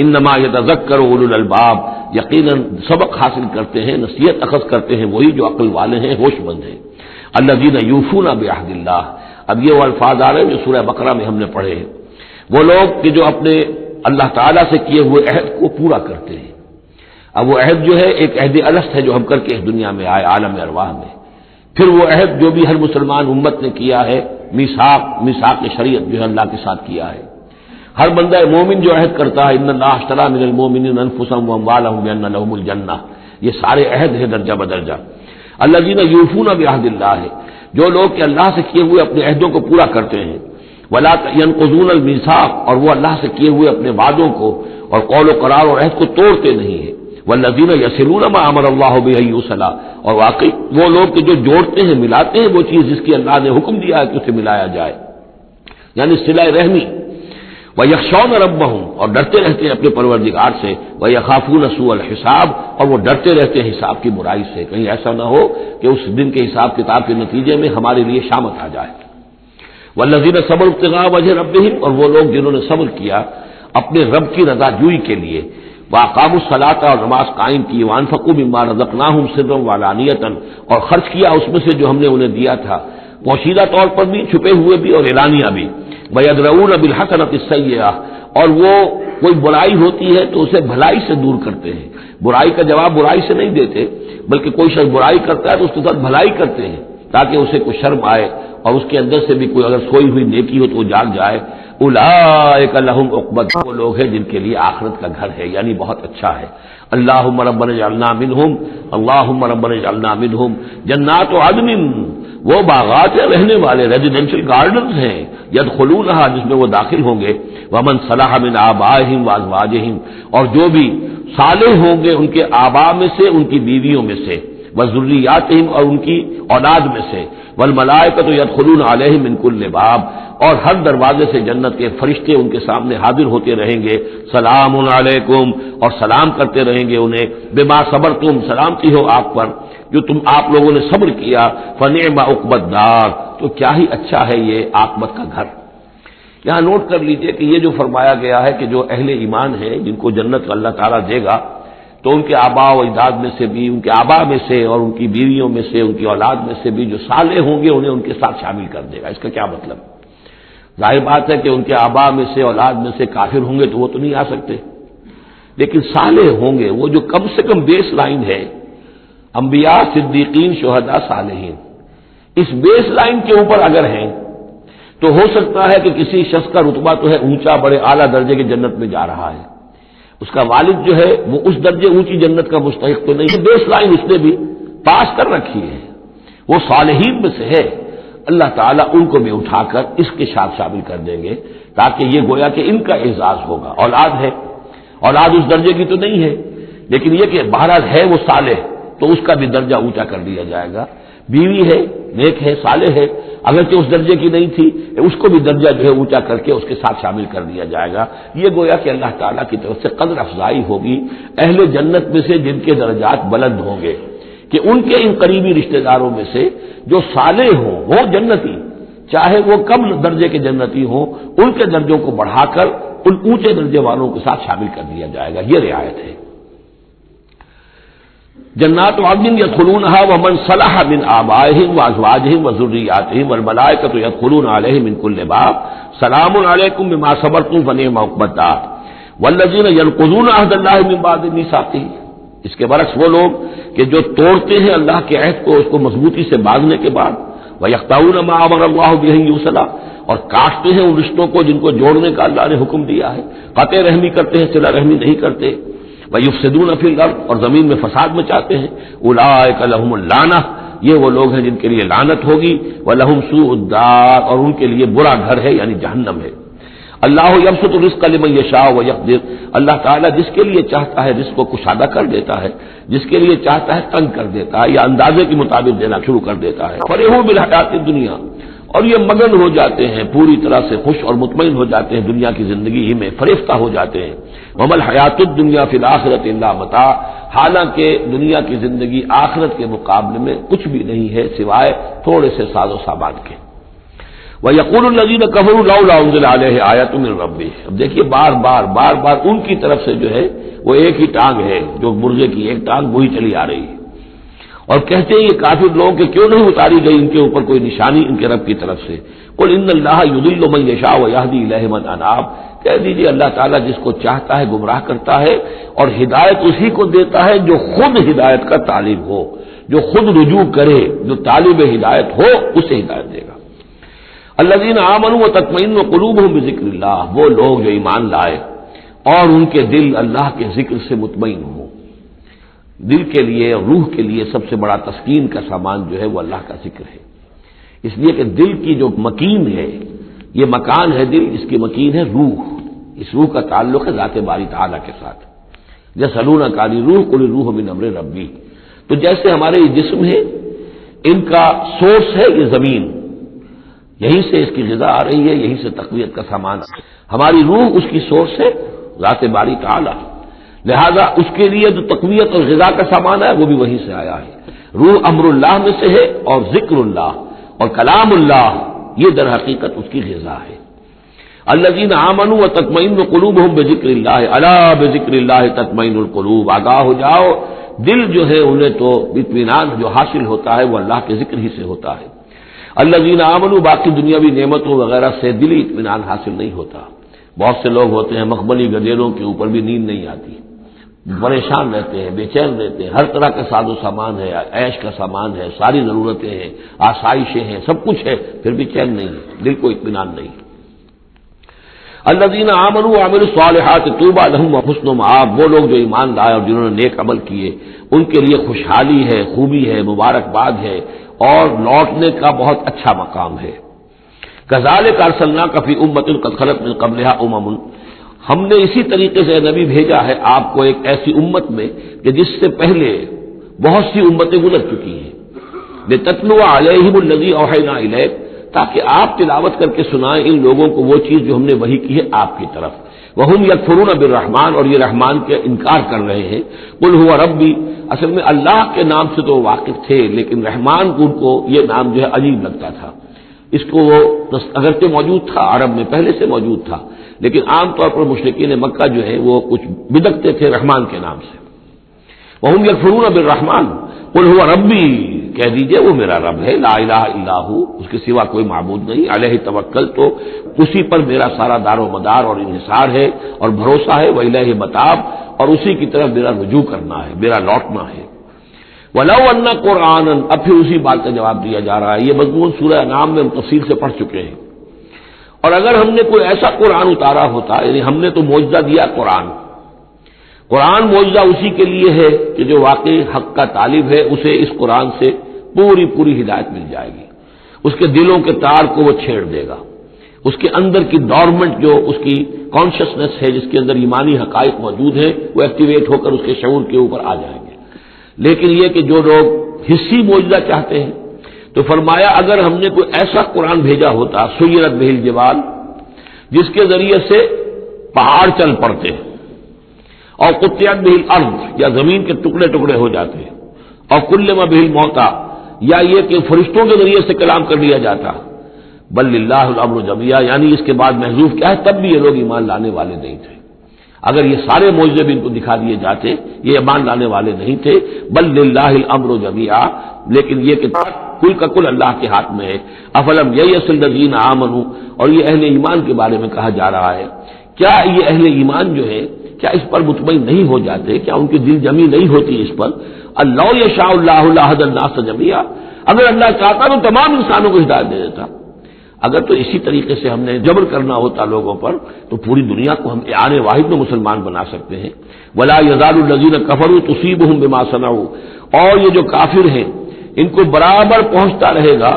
انما یتذکر اولو الالباب، یقیناً سبق حاصل کرتے ہیں، نصیحت اخذ کرتے ہیں وہی جو عقل والے ہیں، ہوش مند ہیں۔ الذین یوفون بعہد اللہ، اب یہ وہ الفاظ آ رہے ہیں جو سورہ بقرہ میں ہم نے پڑھے ہیں، وہ لوگ کہ جو اپنے اللہ تعالیٰ سے کیے ہوئے عہد کو پورا کرتے ہیں۔ اب وہ عہد جو ہے ایک عہد الست ہے جو ہم کر کے اس دنیا میں آئے عالم ارواح میں، پھر وہ عہد جو بھی ہر مسلمان امت نے کیا ہے، میثاق شریعت جو ہے اللہ کے ساتھ کیا ہے۔ ہر بندہ مومن جو عہد کرتا ہے، ان اللہ اشتری من المؤمنین انفسهم واموالهم بان لهم الجنہ، یہ سارے عہد ہیں درجہ بدرجہ۔ الذین یوفون بعہد اللہ، جو لوگ کہ اللہ سے کیے ہوئے اپنے عہدوں کو پورا کرتے ہیں، ولا ينقضون الميثاق، اور وہ اللہ سے کیے ہوئے اپنے وعدوں کو اور قول و قرار اور عہد کو توڑتے نہیں ہیں۔ والذین یصلون ما امر اللہ بہ ان یوصلا، اور واقعی وہ لوگ کہ جو جوڑتے ہیں، ملاتے ہیں وہ چیز جس کی اللہ نے حکم دیا ہے کہ اسے ملایا جائے، یعنی صلہ رحمی۔ وَيَخْشَوْنَ رَبَّهُمْ، اور ڈرتے رہتے ہیں اپنے پروردگار سے، وَيَخَافُونَ سُوءَ الْحِسَابِ، اور وہ ڈرتے رہتے ہیں حساب کی برائی سے، کہیں ایسا نہ ہو کہ اس دن کے حساب کتاب کے نتیجے میں ہمارے لیے شامت آ جائے۔ وَالَّذِينَ صَبَرُوا ابْتِغَاءَ وَجْهِ رَبِّهِمْ، اور وہ لوگ جنہوں نے صبر کیا اپنے رب کی رضا جوئی کے لیے، وَأَقَامُوا الصَّلَاةَ، اور نماز قائم کی، وَأَنفَقُوا مِمَّا رَزَقْنَاهُمْ سِرًّا وَعَلَانِيَةً، اور خرچ کیا اس میں سے جو ہم نے انہیں دیا تھا، پوشیدہ طور پر بھی، چھپے ہوئے بھی اور اعلانیہ بھی۔ وَيَدْرَؤُونَ بِالْحَسَنَةِ السَّيِّئَةَ، اور وہ کوئی برائی ہوتی ہے تو اسے بھلائی سے دور کرتے ہیں، برائی کا جواب برائی سے نہیں دیتے، بلکہ کوئی شخص برائی کرتا ہے تو اس کے ساتھ بھلائی کرتے ہیں تاکہ اسے کوئی شرم آئے اور اس کے اندر سے بھی کوئی اگر سوئی ہوئی نیکی ہو تو وہ جاگ جائے۔ اولئک لہم عقبی الدار، وہ لوگ ہیں جن کے لیے آخرت کا گھر ہے، یعنی بہت اچھا ہے۔ اللہم ربنا اجعلنا منہم، اللہم ربنا اجعلنا منہم۔ جنات عدن، وہ باغات ہیں رہنے والے، ریزیڈینشل گارڈنز ہیں، یدخلونہا، جس میں وہ داخل ہوں گے، ومن صلح من آبائہم وازواجہم، اور جو بھی صالح ہوں گے ان کے آباء میں سے، ان کی بیویوں میں سے، وذریاتہم، اور ان کی اولاد میں سے، والملائکۃ یدخلون علیہم من کل باب، اور ہر دروازے سے جنت کے فرشتے ان کے سامنے حاضر ہوتے رہیں گے، سلام علیکم، اور سلام کرتے رہیں گے انہیں، بما صبرتم، سلامتی ہو آپ پر جو آپ لوگوں نے صبر کیا، فنعم عقبی الدار، تو کیا ہی اچھا ہے یہ عاقبت کا گھر۔ یہاں نوٹ کر لیجئے کہ یہ جو فرمایا گیا ہے کہ جو اہل ایمان ہیں جن کو جنت اللہ تعالیٰ دے گا، تو ان کے آباء و اجداد میں سے بھی، ان کے آباء میں سے اور ان کی بیویوں میں سے، ان کی اولاد میں سے بھی جو صالح ہوں گے انہیں ان کے ساتھ شامل کر دے گا۔ اس کا کیا مطلب؟ ظاہر بات ہے کہ ان کے آباء میں سے، اولاد میں سے کافر ہوں گے تو وہ تو نہیں آ سکتے، لیکن صالح ہوں گے، وہ جو کم سے کم بیس لائن ہے، انبیاء، صدیقین، شہداء، صالحین، اس بیس لائن کے اوپر اگر ہیں تو ہو سکتا ہے کہ کسی شخص کا رتبہ تو ہے اونچا، بڑے اعلیٰ درجے کی جنت میں جا رہا ہے، اس کا والد جو ہے وہ اس درجے اونچی جنت کا مستحق تو نہیں ہے، بیس لائن اس نے بھی پاس کر رکھی ہے، وہ صالحین میں سے ہے، اللہ تعالیٰ ان کو بھی اٹھا کر اس کے ساتھ شامل کر دیں گے، تاکہ یہ گویا کہ ان کا اعزاز ہوگا۔ اولاد ہے، اولاد اس درجے کی تو نہیں ہے، لیکن یہ کہ بہرحال ہے وہ صالح، تو اس کا بھی درجہ اونچا کر دیا جائے گا۔ بیوی ہے، نیک ہے، صالح ہے، اگرچہ اس درجے کی نہیں تھی، اس کو بھی درجہ جو ہے اونچا کر کے اس کے ساتھ شامل کر دیا جائے گا۔ یہ گویا کہ اللہ تعالیٰ کی طرف سے قدر افزائی ہوگی اہل جنت میں سے جن کے درجات بلند ہوں گے، کہ ان کے ان قریبی رشتہ داروں میں سے جو صالح ہوں وہ جنتی، چاہے وہ کم درجے کے جنتی ہوں، ان کے درجوں کو بڑھا کر ان اونچے درجے والوں کے ساتھ شامل کر دیا جائے گا۔ یہ رعایت ہے۔ جنات عدن یدخلونہا ومن صلح من آبائہم وازواجہم وذریاتہم والملائکۃ یدخلون علیہم من کل باب، سلام علیکم بما صبرتم فنعم عقبی الدار، والذین ینقضون عہد اللہ من بعد میثاقہ، اس کے برعکس وہ لوگ کہ جو توڑتے ہیں اللہ کے عہد کو، اس کو مضبوطی سے باندھنے کے بعد، وَيَقْطَعُونَ مَا أَمَرَ اللَّهُ بِهِ أَن يُوصَلَ، اور کاٹتے ہیں ان رشتوں کو جن کو جوڑنے کا اللہ نے حکم دیا ہے، قطع رحمی کرتے ہیں، صلہ رحمی نہیں کرتے، وَيُفْسِدُونَ فِي الْأَرْضِ، اور زمین میں فساد مچاتے ہیں، أُولَٰئِكَ لَهُمُ اللَّعْنَةُ، یہ وہ لوگ ہیں جن کے لیے لعنت ہوگی، وَلَهُمْ سُوءُ الدَّارِ، اور ان کے لیے برا گھر ہے یعنی جہنم ہے۔ اللہ یبسط الرزق لمن یشاء ویقدر، اللہ تعالیٰ جس کے لیے چاہتا ہے رزق کو کشادہ کر دیتا ہے، جس کے لیے چاہتا ہے تنگ کر دیتا ہے یا اندازے کے مطابق دینا شروع کر دیتا ہے۔ فرحوا بالحیات الدنیا، اور یہ مگن ہو جاتے ہیں، پوری طرح سے خوش اور مطمئن ہو جاتے ہیں دنیا کی زندگی ہی میں، فریفتہ ہو جاتے ہیں۔ وما الحیات الدنیا فی الآخرۃ الا متاع، حالانکہ دنیا کی زندگی آخرت کے مقابلے میں کچھ بھی نہیں ہے سوائے تھوڑے سے ساز و سامان کے۔ وَيَقُولُ الَّذِينَ كَفَرُوا لَوْلَا أُنزِلَ عَلَيْهِ آيَةٌ مِّن رَّبِّهِ، اب دیکھیے بار بار ان کی طرف سے جو ہے وہ ایک ہی ٹانگ ہے، جو مرغے کی ایک ٹانگ وہی چلی آ رہی ہے، اور کہتے ہیں یہ کافر لوگ کہ کیوں نہیں اتاری گئی ان کے اوپر کوئی نشانی ان کے رب کی طرف سے۔ قُلْ إِنَّ اللَّهَ يُضِلُّ مَن يَشَاءُ وَيَهْدِي إِلَيْهِ مَنْ أَنَابَ، کہہ دیجیے اللہ تعالیٰ جس کو چاہتا ہے گمراہ کرتا ہے، اور ہدایت اسی کو دیتا ہے جو خود ہدایت کا طالب ہو، جو خود رجوع کرے، جو طالب ہدایت ہو اسے ہدایت دے گا۔ الذین آمنوا وتطمئن قلوبهم بذکر اللہ، وہ لوگ جو ایمان لائے اور ان کے دل اللہ کے ذکر سے مطمئن ہوں۔ دل کے لیے، روح کے لیے سب سے بڑا تسکین کا سامان جو ہے وہ اللہ کا ذکر ہے، اس لیے کہ دل کی جو مکین ہے، یہ مکان ہے دل، اس کی مکین ہے روح، اس روح کا تعلق ہے ذات باری تعالیٰ کے ساتھ۔ یسألونک عن الروح قل الروح من امر ربی. تو جیسے ہمارے یہ جسم ہے، ان کا سورس ہے یہ زمین، یہیں سے اس کی غذا آ رہی ہے، یہیں سے تقویت کا سامان. ہماری روح اس کی سورس ہے ذات باری تعالی، لہذا اس کے لیے جو تقویت اور غذا کا سامان ہے وہ بھی وہیں سے آیا ہے. روح امر اللہ میں سے ہے، اور ذکر اللہ اور کلام اللہ یہ در حقیقت اس کی غذا ہے. الذین آمنوا وتطمئن قلوبهم بذکر اللہ الا بذکر اللہ تطمئن القلوب. آگاہ ہو جاؤ، دل جو ہے انہیں تو اطمینان جو حاصل ہوتا ہے وہ اللہ کے ذکر ہی سے ہوتا ہے. الذین آمنوا، باقی دنیاوی نعمتوں وغیرہ سے دلی اطمینان حاصل نہیں ہوتا. بہت سے لوگ ہوتے ہیں مخملی گدیروں کے اوپر بھی نیند نہیں آتی، پریشان رہتے ہیں، بے چین رہتے ہیں، ہر طرح کا ساز و سامان ہے، عیش کا سامان ہے، ساری ضرورتیں ہیں، آسائشیں ہیں، سب کچھ ہے، پھر بھی چین نہیں ہے، دل کو اطمینان نہیں. الذین آمنوا وعملوا الصالحات طوبی لہم وحسن مآب. وہ لوگ جو ایمان لائے اور جنہوں نے نیک عمل کیے ان کے لیے خوشحالی ہے، خوبی ہے، مبارکباد ہے اور لوٹنے کا بہت اچھا مقام ہے. کذالک ارسلناک فی امۃ قد خلت من قبلها امم. ہم نے اسی طریقے سے نبی بھیجا ہے آپ کو ایک ایسی امت میں کہ جس سے پہلے بہت سی امتیں گزر چکی ہیں. لتتلو علیہم الذی اوحینا الیک، تاکہ آپ تلاوت کر کے سنائیں ان لوگوں کو وہ چیز جو ہم نے وحی کی ہے آپ کی طرف. وہم یکفرون بالرحمن، اور یہ رحمان کے انکار کر رہے ہیں. قل هو ربی، اصل میں اللہ کے نام سے تو واقف تھے لیکن رحمان کو ان کو یہ نام جو ہے عجیب لگتا تھا. اس کو وہ اگرچہ موجود تھا عرب میں پہلے سے موجود تھا، لیکن عام طور پر مشرکین مکہ جو ہے وہ کچھ بدعتیں تھے رحمان کے نام سے. وہم یکفرون بالرحمن قل هو ربی، کہہ دیجئے وہ میرا رب ہے، لا الہ الا ہو، اس کے سوا کوئی معبود نہیں. علیہ توکل، تو اسی پر میرا سارا دار و مدار اور انحصار ہے اور بھروسہ ہے. وإلیہ متاب، اور اسی کی طرف میرا رجوع کرنا ہے، میرا لوٹنا ہے. وَلَوْ أَنَّ قُرْآنًا، اب پھر اسی بات کا جواب دیا جا رہا ہے. یہ مضمون سورہ انعام میں ہم تفصیل سے پڑھ چکے ہیں. اور اگر ہم نے کوئی ایسا قرآن اتارا ہوتا، یعنی ہم نے تو معجزہ دیا قرآن معجزہ اسی کے لیے ہے کہ جو واقعی حق کا طالب ہے اسے اس قرآن سے پوری ہدایت مل جائے گی. اس کے دلوں کے تار کو وہ چھیڑ دے گا، اس کے اندر کی ڈورمنٹ جو اس کی کانشسنس ہے جس کے اندر ایمانی حقائق موجود ہیں وہ ایکٹیویٹ ہو کر اس کے شعور کے اوپر آ جائیں گے. لیکن یہ کہ جو لوگ حصی معجزہ چاہتے ہیں تو فرمایا اگر ہم نے کوئی ایسا قرآن بھیجا ہوتا سیرت بہ الجبال، جس کے ذریعے سے پہاڑ چل پڑتے اور قطعت بہ الارض، یا زمین کے ٹکڑے ٹکڑے ہو جاتے، اور کلم بہ الموتى، یا یہ کہ فرشتوں کے ذریعے سے کلام کر لیا جاتا. بل للہ الامر جمیعا، یعنی اس کے بعد محذوف کیا ہے، تب بھی یہ لوگ ایمان لانے والے نہیں تھے. اگر یہ سارے معجزے بھی ان کو دکھا دیے جاتے یہ ایمان لانے والے نہیں تھے. بل للہ الامر جمیعا، لیکن یہ کہ کل کا کل اللہ کے ہاتھ میں ہے. افلم یئس الذین آمنوا، اور یہ اہل ایمان کے بارے میں کہا جا رہا ہے. کیا یہ اہل ایمان جو ہے کیا اس پر مطمئن نہیں ہو جاتے، کیا ان کی دل جمی نہیں ہوتی اس پر؟ اللہ یشاء اللہ لہدی الناس جمیعا، اگر اللہ چاہتا تو تمام انسانوں کو ہدایت دے دیتا. اگر تو اسی طریقے سے ہم نے جبر کرنا ہوتا لوگوں پر تو پوری دنیا کو ہم آن واحد میں مسلمان بنا سکتے ہیں. ولا یزال الذین کفروا تصیبهم بما صنعوا، اور یہ جو کافر ہیں ان کو برابر پہنچتا رہے گا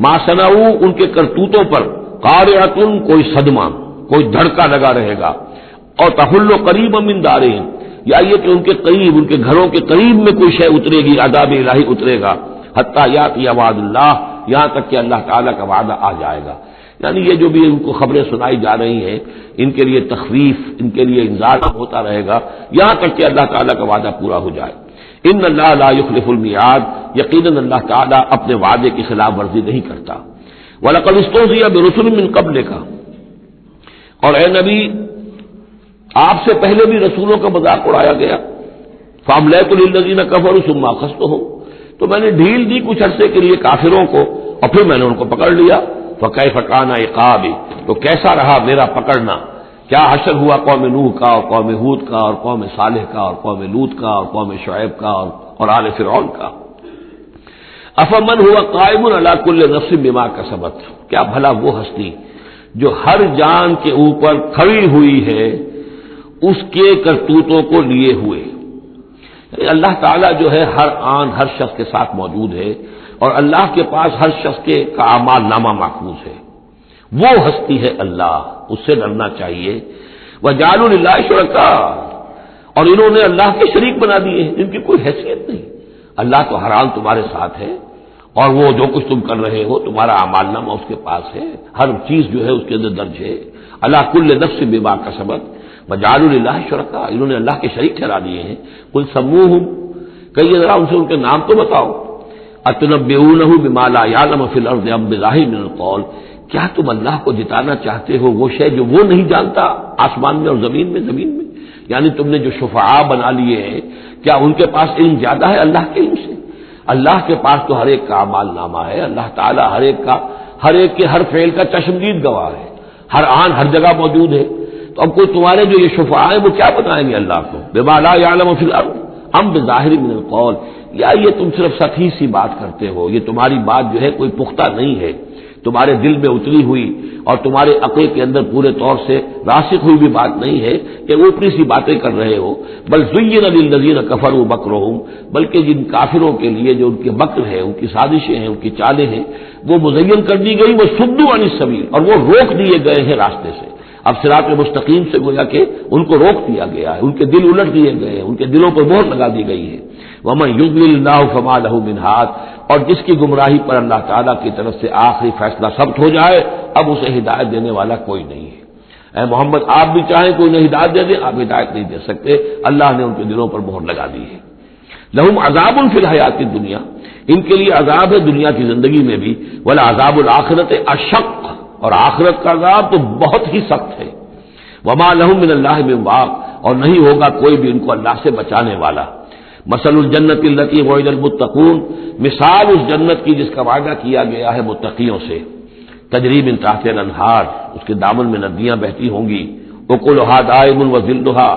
ما صنعوا، ان کے کرتوتوں پر، قارعۃ، کوئی صدمہ، کوئی دھڑکا لگا رہے گا. اور تحل قریبا من دارہم، یا یہ کہ ان کے قریب، ان کے گھروں کے قریب میں کوئی شے اترے گی، عذاب الہی اترے گا. حتی یاتی وعد اللہ، یہاں تک کہ اللہ تعالیٰ کا وعدہ آ جائے گا. یعنی یہ جو بھی ان کو خبریں سنائی جا رہی ہیں ان کے لیے تخویف، ان کے لیے انذار ہوتا رہے گا یہاں تک کہ اللہ تعالیٰ کا وعدہ پورا ہو جائے. ان اللہ لا یخلف المیعاد، یقیناً اللہ تعالیٰ اپنے وعدے کی خلاف ورزی نہیں کرتا. وَلَقَدِ اسْتُهْزِئَ بِرُسُلٍ مِّن قَبْلِكَ، اور اے نبی آپ سے پہلے بھی رسولوں کا مذاق اڑایا گیا. فَأَمْلَيْتُ لِلَّذِينَ كَفَرُوا ثُمَّ أَخَذْتُهُمْ، تو میں نے ڈھیل دی کچھ عرصے کے لیے کافروں کو اور پھر میں نے ان کو پکڑ لیا. فَكَيْفَ كَانَ عِقَابِ، تو کیسا رہا میرا پکڑنا. کیا حشر ہوا قوم نوح کا اور قوم ہود کا اور قوم صالح کا اور قوم لوط کا اور قوم شعیب کا اور آل فرعون کا. افمن ہوا قائم علی کل نفس بما کسبت، کیا بھلا وہ ہستی جو ہر جان کے اوپر کھڑی ہوئی ہے اس کے کرتوتوں کو لیے ہوئے. اللہ تعالیٰ جو ہے ہر آن ہر شخص کے ساتھ موجود ہے اور اللہ کے پاس ہر شخص کے کا اعمال نامہ محفوظ ہے. وہ ہستی ہے اللہ، اس سے ڈرنا چاہیے. وَجَعَلُوا لِلَّهِ شُرَكَاءَ، اور انہوں نے اللہ کے شریک بنا دیے ہیں جن کی کوئی حیثیت نہیں۔ اللہ تو ہر حال تمہارے ساتھ ہے، اور وہ جو کچھ تم کر رہے ہو تمہارا اعمال نامہ اس کے پاس ہے، ہر چیز جو ہے اس کے اندر درج ہے۔ اللہ کل نفس بما کسبت وجعلوا للہ شرکاء، انہوں نے اللہ کے شریک ٹھہرا دیے ہیں۔ قل سموہم، کہیے ذرا ان سے ان کے نام تو بتاؤ۔ اتنبئونہ بما لا یعلم فی الارض ام بظاہر من القول، کیا تم اللہ کو جتانا چاہتے ہو وہ شے جو وہ نہیں جانتا آسمان میں اور زمین میں؟ یعنی تم نے جو شفعاء بنا لیے ہیں، کیا ان کے پاس علم زیادہ ہے اللہ کے علم سے؟ اللہ کے پاس تو ہر ایک کا اعمال نامہ ہے، اللہ تعالیٰ ہر ایک کے ہر فعل کا چشمدید گواہ ہے، ہر آن ہر جگہ موجود ہے۔ تو اب کوئی تمہارے جو یہ شفعاء ہیں وہ کیا بتائیں گے اللہ کو؟ بما لا یعلم فی الارض ام بظاہر من القول، یا یہ تم صرف سطحی سی بات کرتے ہو، یہ تمہاری بات جو ہے کوئی پختہ نہیں ہے، تمہارے دل میں اتری ہوئی اور تمہارے عقل کے اندر پورے طور سے راسخ ہوئی بھی بات نہیں ہے کہ اوپری سی باتیں کر رہے ہو۔ بل زین للذین کفروا مکرہم، بلکہ جن کافروں کے لیے جو ان کے مکر ہے، ان کی سازشیں ہیں، ان کی چالیں ہیں، وہ مزین کر دی گئی، وہ صدوا عن السبیل، اور وہ روک دیے گئے ہیں راستے سے۔ اب صراط مستقیم سے گویا کہ ان کو روک دیا گیا ہے، ان کے دل الٹ دیے گئے ہیں، ان کے دلوں پر مہر لگا دی گئی ہے۔ وَمَن يُضْلِلِ اللَّهُ فَمَا لَهُ مِنْ هَادٍ، اور جس کی گمراہی پر اللہ تعالیٰ کی طرف سے آخری فیصلہ ثبت ہو جائے، اب اسے ہدایت دینے والا کوئی نہیں ہے۔ اے محمد، آپ بھی چاہیں کوئی انہیں ہدایت دے دیں، آپ ہدایت نہیں دے سکتے، اللہ نے ان کے دلوں پر مہر لگا دی ہے۔ لَهُمْ عَذَابٌ فِي الْحَيَاةِ الدُّنْيَا، ان کے لیے عذاب ہے دنیا کی زندگی میں بھی، وَلَعَذَابُ الْآخِرَةِ أَشَقُّ، اور آخرت کا عذاب تو بہت ہی سخت ہے۔ وَمَا لَهُم مِّنَ اللَّهِ مِن وَاقٍ، اور نہیں ہوگا کوئی بھی ان کو اللہ سے بچانے والا۔ مثل الجنت التي وعد المتقون، مثال اس جنت کی جس کا وعدہ کیا گیا ہے متقیوں سے، تجری من تحتها الانہار، اس کے دامن میں ندیاں بہتی ہوں گی، اکلها دائم وظلها،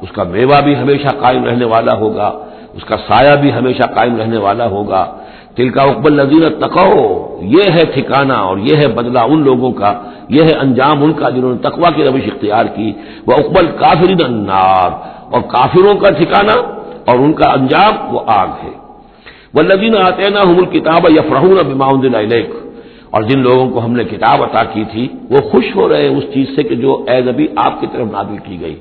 اس کا میوہ بھی ہمیشہ قائم رہنے والا ہوگا، اس کا سایہ بھی ہمیشہ قائم رہنے والا ہوگا۔ تلک عقبی الذین اتقوا، یہ ہے ٹھکانہ اور یہ ہے بدلہ ان لوگوں کا، یہ ہے انجام ان کا جنہوں نے تقوی کی روش اختیار کی۔ وعقبی الکافرین النار، اور کافروں کا ٹھکانہ اور ان کا انجام وہ آگ ہے۔ والذین آتیناہم الکتاب یفرحون بما انزل الیک، اور جن لوگوں کو ہم نے کتاب عطا کی تھی وہ خوش ہو رہے ہیں اس چیز سے کہ جو اے نبی آپ کی طرف نازل کی گئی۔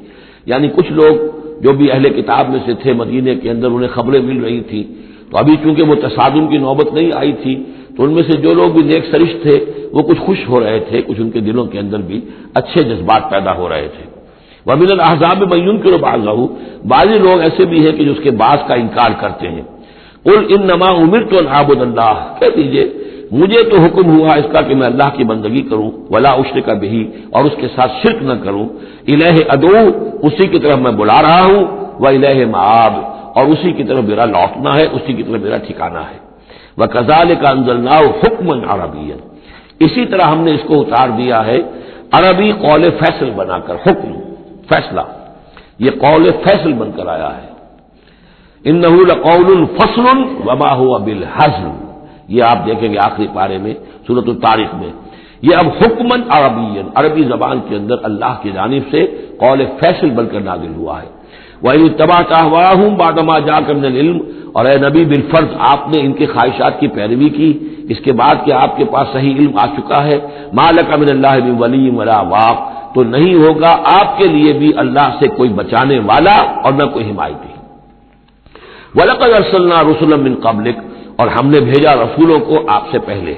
یعنی کچھ لوگ جو بھی اہل کتاب میں سے تھے مدینے کے اندر، انہیں خبریں مل رہی تھی، تو ابھی چونکہ وہ تصادم کی نوبت نہیں آئی تھی، تو ان میں سے جو لوگ بھی نیک سرش تھے وہ کچھ خوش ہو رہے تھے، کچھ ان کے دلوں کے اندر بھی اچھے جذبات پیدا ہو رہے تھے۔ وَمِنَ الْأَحْزَابِ مَن يُنكِرُ بَعْضَهُ، بعضی لوگ ایسے بھی ہیں کہ جو اس کے بعض کا انکار کرتے ہیں۔ قُلْ إِنَّمَا أُمِرْتُ أَنْ أَعْبُدَ اللَّهَ، کہہ دیجئے مجھے تو حکم ہوا اس کا کہ میں اللہ کی بندگی کروں، وَلَا أُشْرِكَ بِهِ، اور اس کے ساتھ شرک نہ کروں، إِلَيْهِ أَدْعُو، اسی کی طرف میں بلا رہا ہوں، وَإِلَيْهِ مَآبِ، اور اسی کی طرف میرا لوٹنا ہے، اسی کی طرف میرا ٹھکانہ ہے۔ وَكَذَلِكَ أَنزَلْنَاهُ حُكْمًا عَرَبِيًّا، اسی طرح ہم نے اس کو اتار دیا ہے عربی قول فیصل بنا کر، حکم فیصلہ، یہ قول فیصل بن کر آیا ہے۔ انہ لقول فصل وما هو بالحزل، یہ آپ دیکھیں گے آخری پارے میں سورۃ الطارق میں، یہ اب حکمن عربی، عربی زبان کے اندر اللہ کی جانب سے قول فیصل بن کر نازل ہوا ہے۔ وَإِنِ اتَّبَعْتَ أَهْوَاءَهُمْ بَعْدَ مَا جَاءَكَ مِنَ الْعِلْمِ، اور اے نبی بالفرض آپ نے ان کے خواہشات کی پیروی کی اس کے بعد کہ آپ کے پاس صحیح علم آ چکا ہے۔ مَا لَكَ مِنَ اللَّهِ مِن وَلِيٍّ وَلَا وَاقٍ، تو نہیں ہوگا آپ کے لیے بھی اللہ سے کوئی بچانے والا اور نہ کوئی حمایتی۔ وَلَقَدْ أَرْسَلْنَا رُسُلًا مِّن قَبْلِكَ، اور ہم نے بھیجا رسولوں کو آپ سے پہلے۔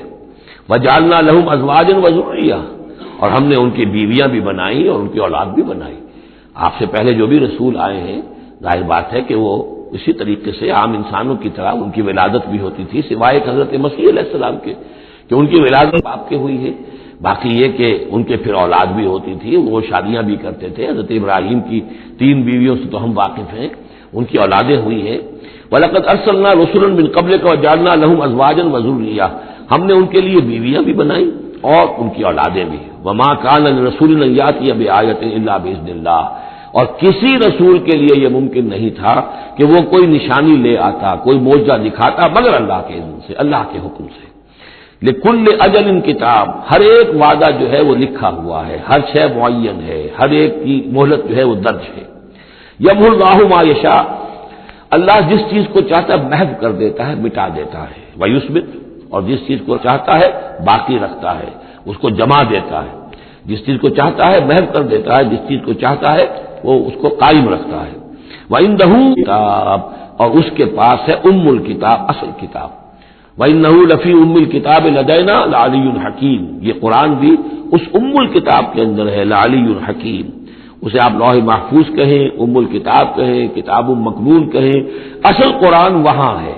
وَجَعَلْنَا لَهُمْ أَزْوَاجًا وَذُرِّيَّةً، اور ہم نے ان کی بیویاں بھی بنائی اور ان کی اولاد بھی بنائی۔ آپ سے پہلے جو بھی رسول آئے ہیں ظاہر بات ہے کہ وہ اسی طریقے سے عام انسانوں کی طرح ان کی ولادت بھی ہوتی تھی، سوائے حضرت مسیح علیہ السلام کے کہ ان کی ولادت باپ کے ہوئی ہے، باقی یہ کہ ان کے پھر اولاد بھی ہوتی تھی، وہ شادیاں بھی کرتے تھے۔ حضرت ابراہیم کی 3 بیویوں سے تو ہم واقف ہیں، ان کی اولادیں ہوئی ہیں۔ وَلَقَدْ أَرْسَلْنَا رُسُلًا مِّن قَبْلِكَ وَجَعَلْنَا لَهُمْ أَزْوَاجًا وَذُرِّيَّةً، ہم نے ان کے لیے بیویاں بھی بنائیں اور ان کی اولادیں بھی۔ وَمَا كَانَ لِرَسُولٍ أَن يَأْتِيَ بِآيَةٍ إِلَّا بِإِذْنِ اللَّهِ، اور کسی رسول کے لیے یہ ممکن نہیں تھا کہ وہ کوئی نشانی لے آتا، کوئی معجزہ دکھاتا، مگر اللہ کے اذن سے، اللہ کے حکم سے۔ لِكُلِّ أَجَلٍ کتاب، ہر ایک وعدہ جو ہے وہ لکھا ہوا ہے، ہر شے معین ہے، ہر ایک کی مہلت جو ہے وہ درج ہے۔ يَمْحُو اللَّهُ مَا يَشَاءُ، اللہ جس چیز کو چاہتا ہے محو کر دیتا ہے، مٹا دیتا ہے۔ وَيُثْبِتُ، اور جس چیز کو چاہتا ہے باقی رکھتا ہے، اس کو جمع دیتا ہے۔ جس چیز کو چاہتا ہے محو کر دیتا ہے، جس چیز کو چاہتا ہے وہ اس کو قائم رکھتا ہے۔ وَإِنَّهُ کتاب، اور اس کے پاس ہے الکتاب، اصل کتاب. وَإِنَّهُ لَفِي الکتاب لَدَيْنَا لَعَلِيٌّ حَکِيمٌ، یہ قرآن بھی اس الکتاب کے اندر ہے، لَعَلِيٌّ حَکِيمٌ. اسے آپ لوح محفوظ کہیں، الکتاب کہیں، کتاب مکنون کہیں، اصل قرآن وہاں ہے.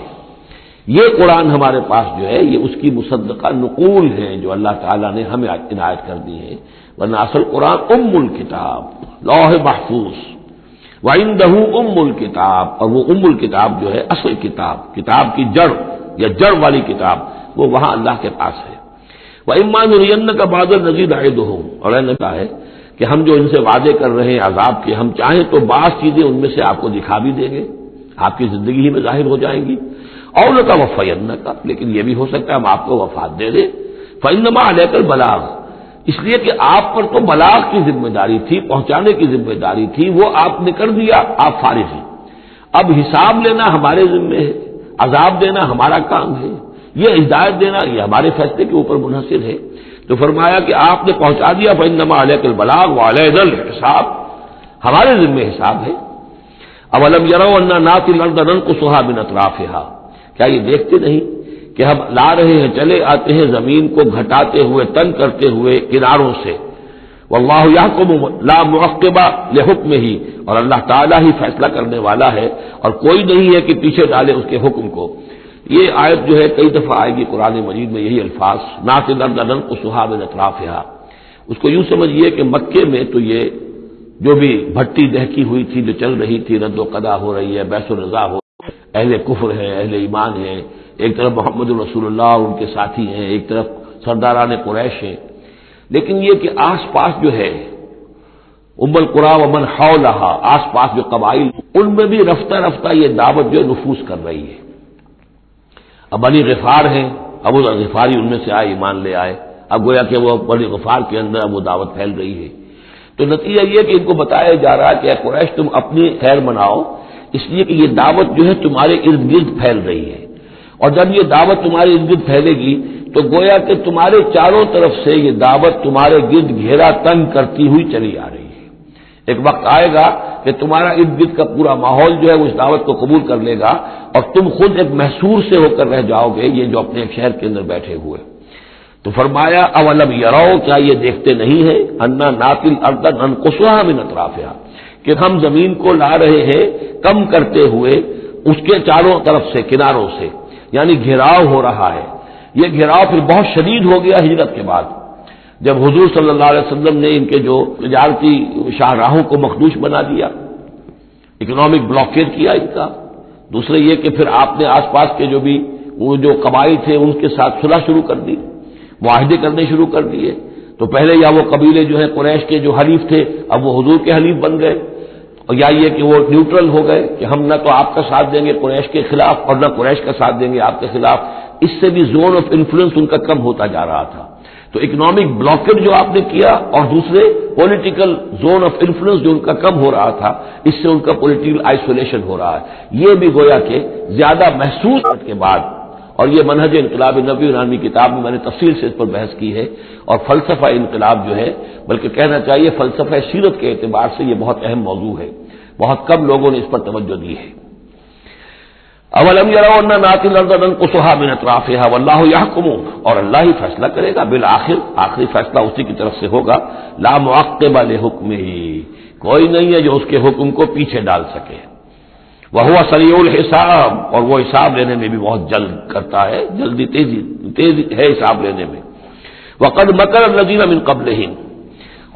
یہ قرآن ہمارے پاس جو ہے یہ اس کی مصدقہ نقول ہے جو اللہ تعالیٰ نے ہمیں عنایت کر دی ہے، ورنہ اصل قرآن الکتاب، لوح محفوظ. وَعِندَهُ الکتاب، اور وہ الکتاب جو ہے اصل کتاب، کتاب کی جڑ یا جڑ والی کتاب، وہ وہاں اللہ کے پاس ہے. وَإِمَّا نُرِيَنَّكَ بَعْضَ الَّذِي نَعِدُهُمْ، اور نے کہا ہے کہ ہم جو ان سے وعدے کر رہے ہیں عذاب کے، ہم چاہیں تو بعض چیزیں ان میں سے آپ کو دکھا بھی دیں گے، آپ کی زندگی ہی میں ظاہر ہو جائیں گی. اور لَتَوَفَّيَنَّكَ، لیکن یہ بھی ہو سکتا ہے ہم آپ کو وفات دے دیں. فَإِنَّمَا عَلَيْكَ الْبَلَاغُ، اس لیے کہ آپ پر تو بلاغ کی ذمہ داری تھی، پہنچانے کی ذمہ داری تھی، وہ آپ نے کر دیا، آپ فارغ ہیں. اب حساب لینا ہمارے ذمہ ہے، عذاب دینا ہمارا کام ہے، یہ ہدایت دینا یہ ہمارے فیصلے کے اوپر منحصر ہے. تو فرمایا کہ آپ نے پہنچا دیا، فَإِنَّمَا عَلَيْكَ الْبَلَاغُ وَعَلَيْنَا الْحِسَابُ، ہمارے ذمہ حساب ہے. أَوَلَمْ يَرَوْا أَنَّا نَأْتِي الْأَرْضَ نَنْقُصُهَا مِنْ أَطْرَافِهَا، کیا یہ دیکھتے نہیں کہ ہم لا رہے ہیں، چلے آتے ہیں زمین کو گھٹاتے ہوئے، تنگ کرتے ہوئے کناروں سے. واللہ یحکم لا معقب لحکمہ، اور اللہ تعالیٰ ہی فیصلہ کرنے والا ہے اور کوئی نہیں ہے کہ پیچھے ڈالے اس کے حکم کو. یہ آیت جو ہے کئی دفعہ آئے گی قرآن مجید میں، یہی الفاظ، نَأْتِي الْأَرْضَ نَنْقُصُهَا مِنْ أَطْرَافِهَا. اس کو یوں سمجھیے کہ مکے میں تو یہ جو بھی بھٹی دہکی ہوئی تھی، جو چل رہی تھی، رد و قضا ہو رہی ہے، بیس و نزاع ہو، اہل کفر ہیں، اہل ایمان ہیں، ایک طرف محمد رسول اللہ اور ان کے ساتھی ہیں، ایک طرف سرداران قریش ہیں. لیکن یہ کہ آس پاس جو ہے ام القریٰ ومن حولہا، آس پاس جو قبائل، ان میں بھی رفتہ رفتہ یہ دعوت جو ہے نفوذ کر رہی ہے. اب بنی غفار ہیں، ابو ذر غفاری ان میں سے آئے، ایمان لے آئے. اب گویا کہ وہ بنی غفار کے اندر اب وہ دعوت پھیل رہی ہے. تو نتیجہ یہ کہ ان کو بتایا جا رہا ہے کہ اے قریش تم اپنی خیر مناؤ، اس لیے کہ یہ دعوت جو ہے تمہارے ارد گرد پھیل رہی ہے. اور جب یہ دعوت تمہارے ارد گرد پھیلے گی تو گویا کہ تمہارے چاروں طرف سے یہ دعوت تمہارے گرد گھیرا تنگ کرتی ہوئی چلی آ رہی ہے. ایک وقت آئے گا کہ تمہارا ارد گرد کا پورا ماحول جو ہے وہ اس دعوت کو قبول کر لے گا اور تم خود ایک محصور سے ہو کر رہ جاؤ گے، یہ جو اپنے ایک شہر کے اندر بیٹھے ہوئے. تو فرمایا اولم یروا، کیا یہ دیکھتے نہیں ہیں، انا ناتی الارض ننقصها من اطرافها، کہ ہم زمین کو لا رہے ہیں کم کرتے ہوئے اس کے چاروں طرف سے، کناروں سے، یعنی گھیراؤ ہو رہا ہے. یہ گھیراؤ پھر بہت شدید ہو گیا ہجرت کے بعد، جب حضور صلی اللہ علیہ وسلم نے ان کے جو تجارتی شاہراہوں کو مخدوش بنا دیا، اکنامک بلاکیڈ کیا ان کا. دوسرے یہ کہ پھر آپ نے آس پاس کے جو بھی وہ جو قبائل تھے ان کے ساتھ صلح شروع کر دی، معاہدے کرنے شروع کر دیے. تو پہلے یا وہ قبیلے جو ہے قریش کے جو حلیف تھے اب وہ حضور کے حلیف بن گئے، اور یا یہ کہ وہ نیوٹرل ہو گئے کہ ہم نہ تو آپ کا ساتھ دیں گے قریش کے خلاف اور نہ قریش کا ساتھ دیں گے آپ کے خلاف. اس سے بھی زون آف انفلوئنس ان کا کم ہوتا جا رہا تھا. تو اکنامک بلاکیڈ جو آپ نے کیا اور دوسرے پولیٹیکل زون آف انفلوئنس جو ان کا کم ہو رہا تھا، اس سے ان کا پولیٹیکل آئسولیشن ہو رہا ہے. یہ بھی گویا کہ زیادہ محسوس کے بعد، اور یہ منہج انقلاب نبوی نامی کتاب میں میں نے تفصیل سے اس پر بحث کی ہے. اور فلسفہ انقلاب جو ہے، بلکہ کہنا چاہیے فلسفہ سیرت کے اعتبار سے یہ بہت اہم موضوع ہے، بہت کم لوگوں نے اس پر توجہ دی ہے. اولم یروا انا ناتی الارض ننقصها من اطرافها واللہ یحکم، اور اللہ ہی فیصلہ کرے گا، بالآخر آخری فیصلہ اسی کی طرف سے ہوگا. لا معقب لحکمہ، کوئی نہیں ہے جو اس کے حکم کو پیچھے ڈال سکے. وہو سریع الحساب، اور وہ حساب لینے میں بھی بہت جلد کرتا ہے، جلدی تیز ہے حساب لینے میں. وقد مکر الذین من قبلہم،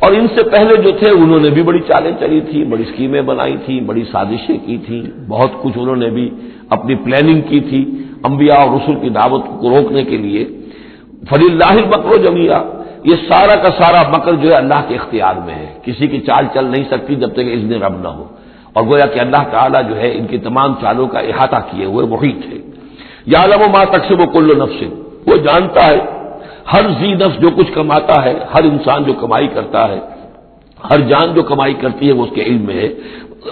اور ان سے پہلے جو تھے انہوں نے بھی بڑی چالیں چلی تھی، بڑی اسکیمیں بنائی تھیں، بڑی سازشیں کی تھیں، بہت کچھ انہوں نے بھی اپنی پلاننگ کی تھی انبیاء اور رسل کی دعوت کو روکنے کے لیے. فللہ المکر جمیعا، یہ سارا کا سارا مکر جو ہے اللہ کے اختیار میں ہے، کسی کی چال چل نہیں سکتی جب تک اذن رب نہ ہو. اور گویا کہ اللہ تعالیٰ جو ہے ان کی تمام چالوں کا احاطہ کیے ہوئے محیط ہے. یعلم ما تکسب کل نفس، وہ جانتا ہے ہر ذی نفس جو کچھ کماتا ہے، ہر انسان جو کمائی کرتا ہے، ہر جان جو کمائی کرتی ہے وہ اس کے علم میں ہے.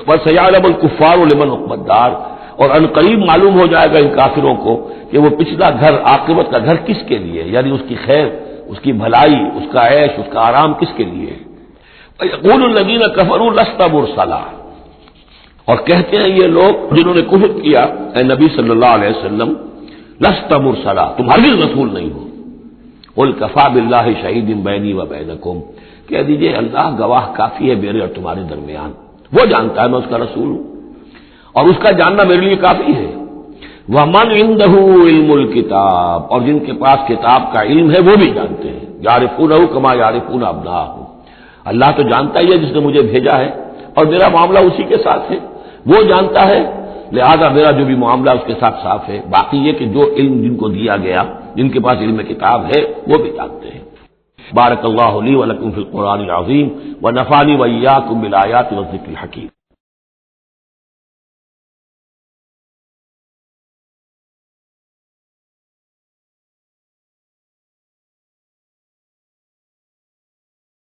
وسیعلم الکفار لمن عقبی الدار، اور ان قریب معلوم ہو جائے گا ان کافروں کو کہ وہ پچھلا گھر، عاقبت کا گھر کس کے لیے، یعنی اس کی خیر، اس کی بھلائی، اس کا عیش، اس کا آرام کس کے لیے ہے. ویقول الذین کفروا لست مرسلا، اور کہتے ہیں یہ لوگ جنہوں نے کفر کیا اے نبی صلی اللہ علیہ وسلم لست مرسلا، تم ہرگز رسول نہیں ہو، قل کفی باللہ شہید بینی و بینکم، کہہ دیجئے اللہ گواہ کافی ہے میرے اور تمہارے درمیان، وہ جانتا ہے میں اس کا رسول ہوں اور اس کا جاننا میرے لیے کافی ہے۔ وَمَنْ عِندَهُ عِلْمُ الْكِتَابِ، اور جن کے پاس کتاب کا علم ہے وہ بھی جانتے ہیں، یعرفونہ کما یعرفون ابناءہم، اللہ تو جانتا ہی ہے جس نے مجھے بھیجا ہے اور میرا معاملہ اسی کے ساتھ ہے، وہ جانتا ہے، لہذا میرا جو بھی معاملہ اس کے ساتھ صاف ہے۔ باقی یہ کہ جو علم جن کو دیا گیا، جن کے پاس علم کتاب ہے، وہ بھی جانتے ہیں۔ بارک اللہ لی و لکم فی القرآن العظیم ونفعنی وإیاکم بالآیات والذکر الحکیم۔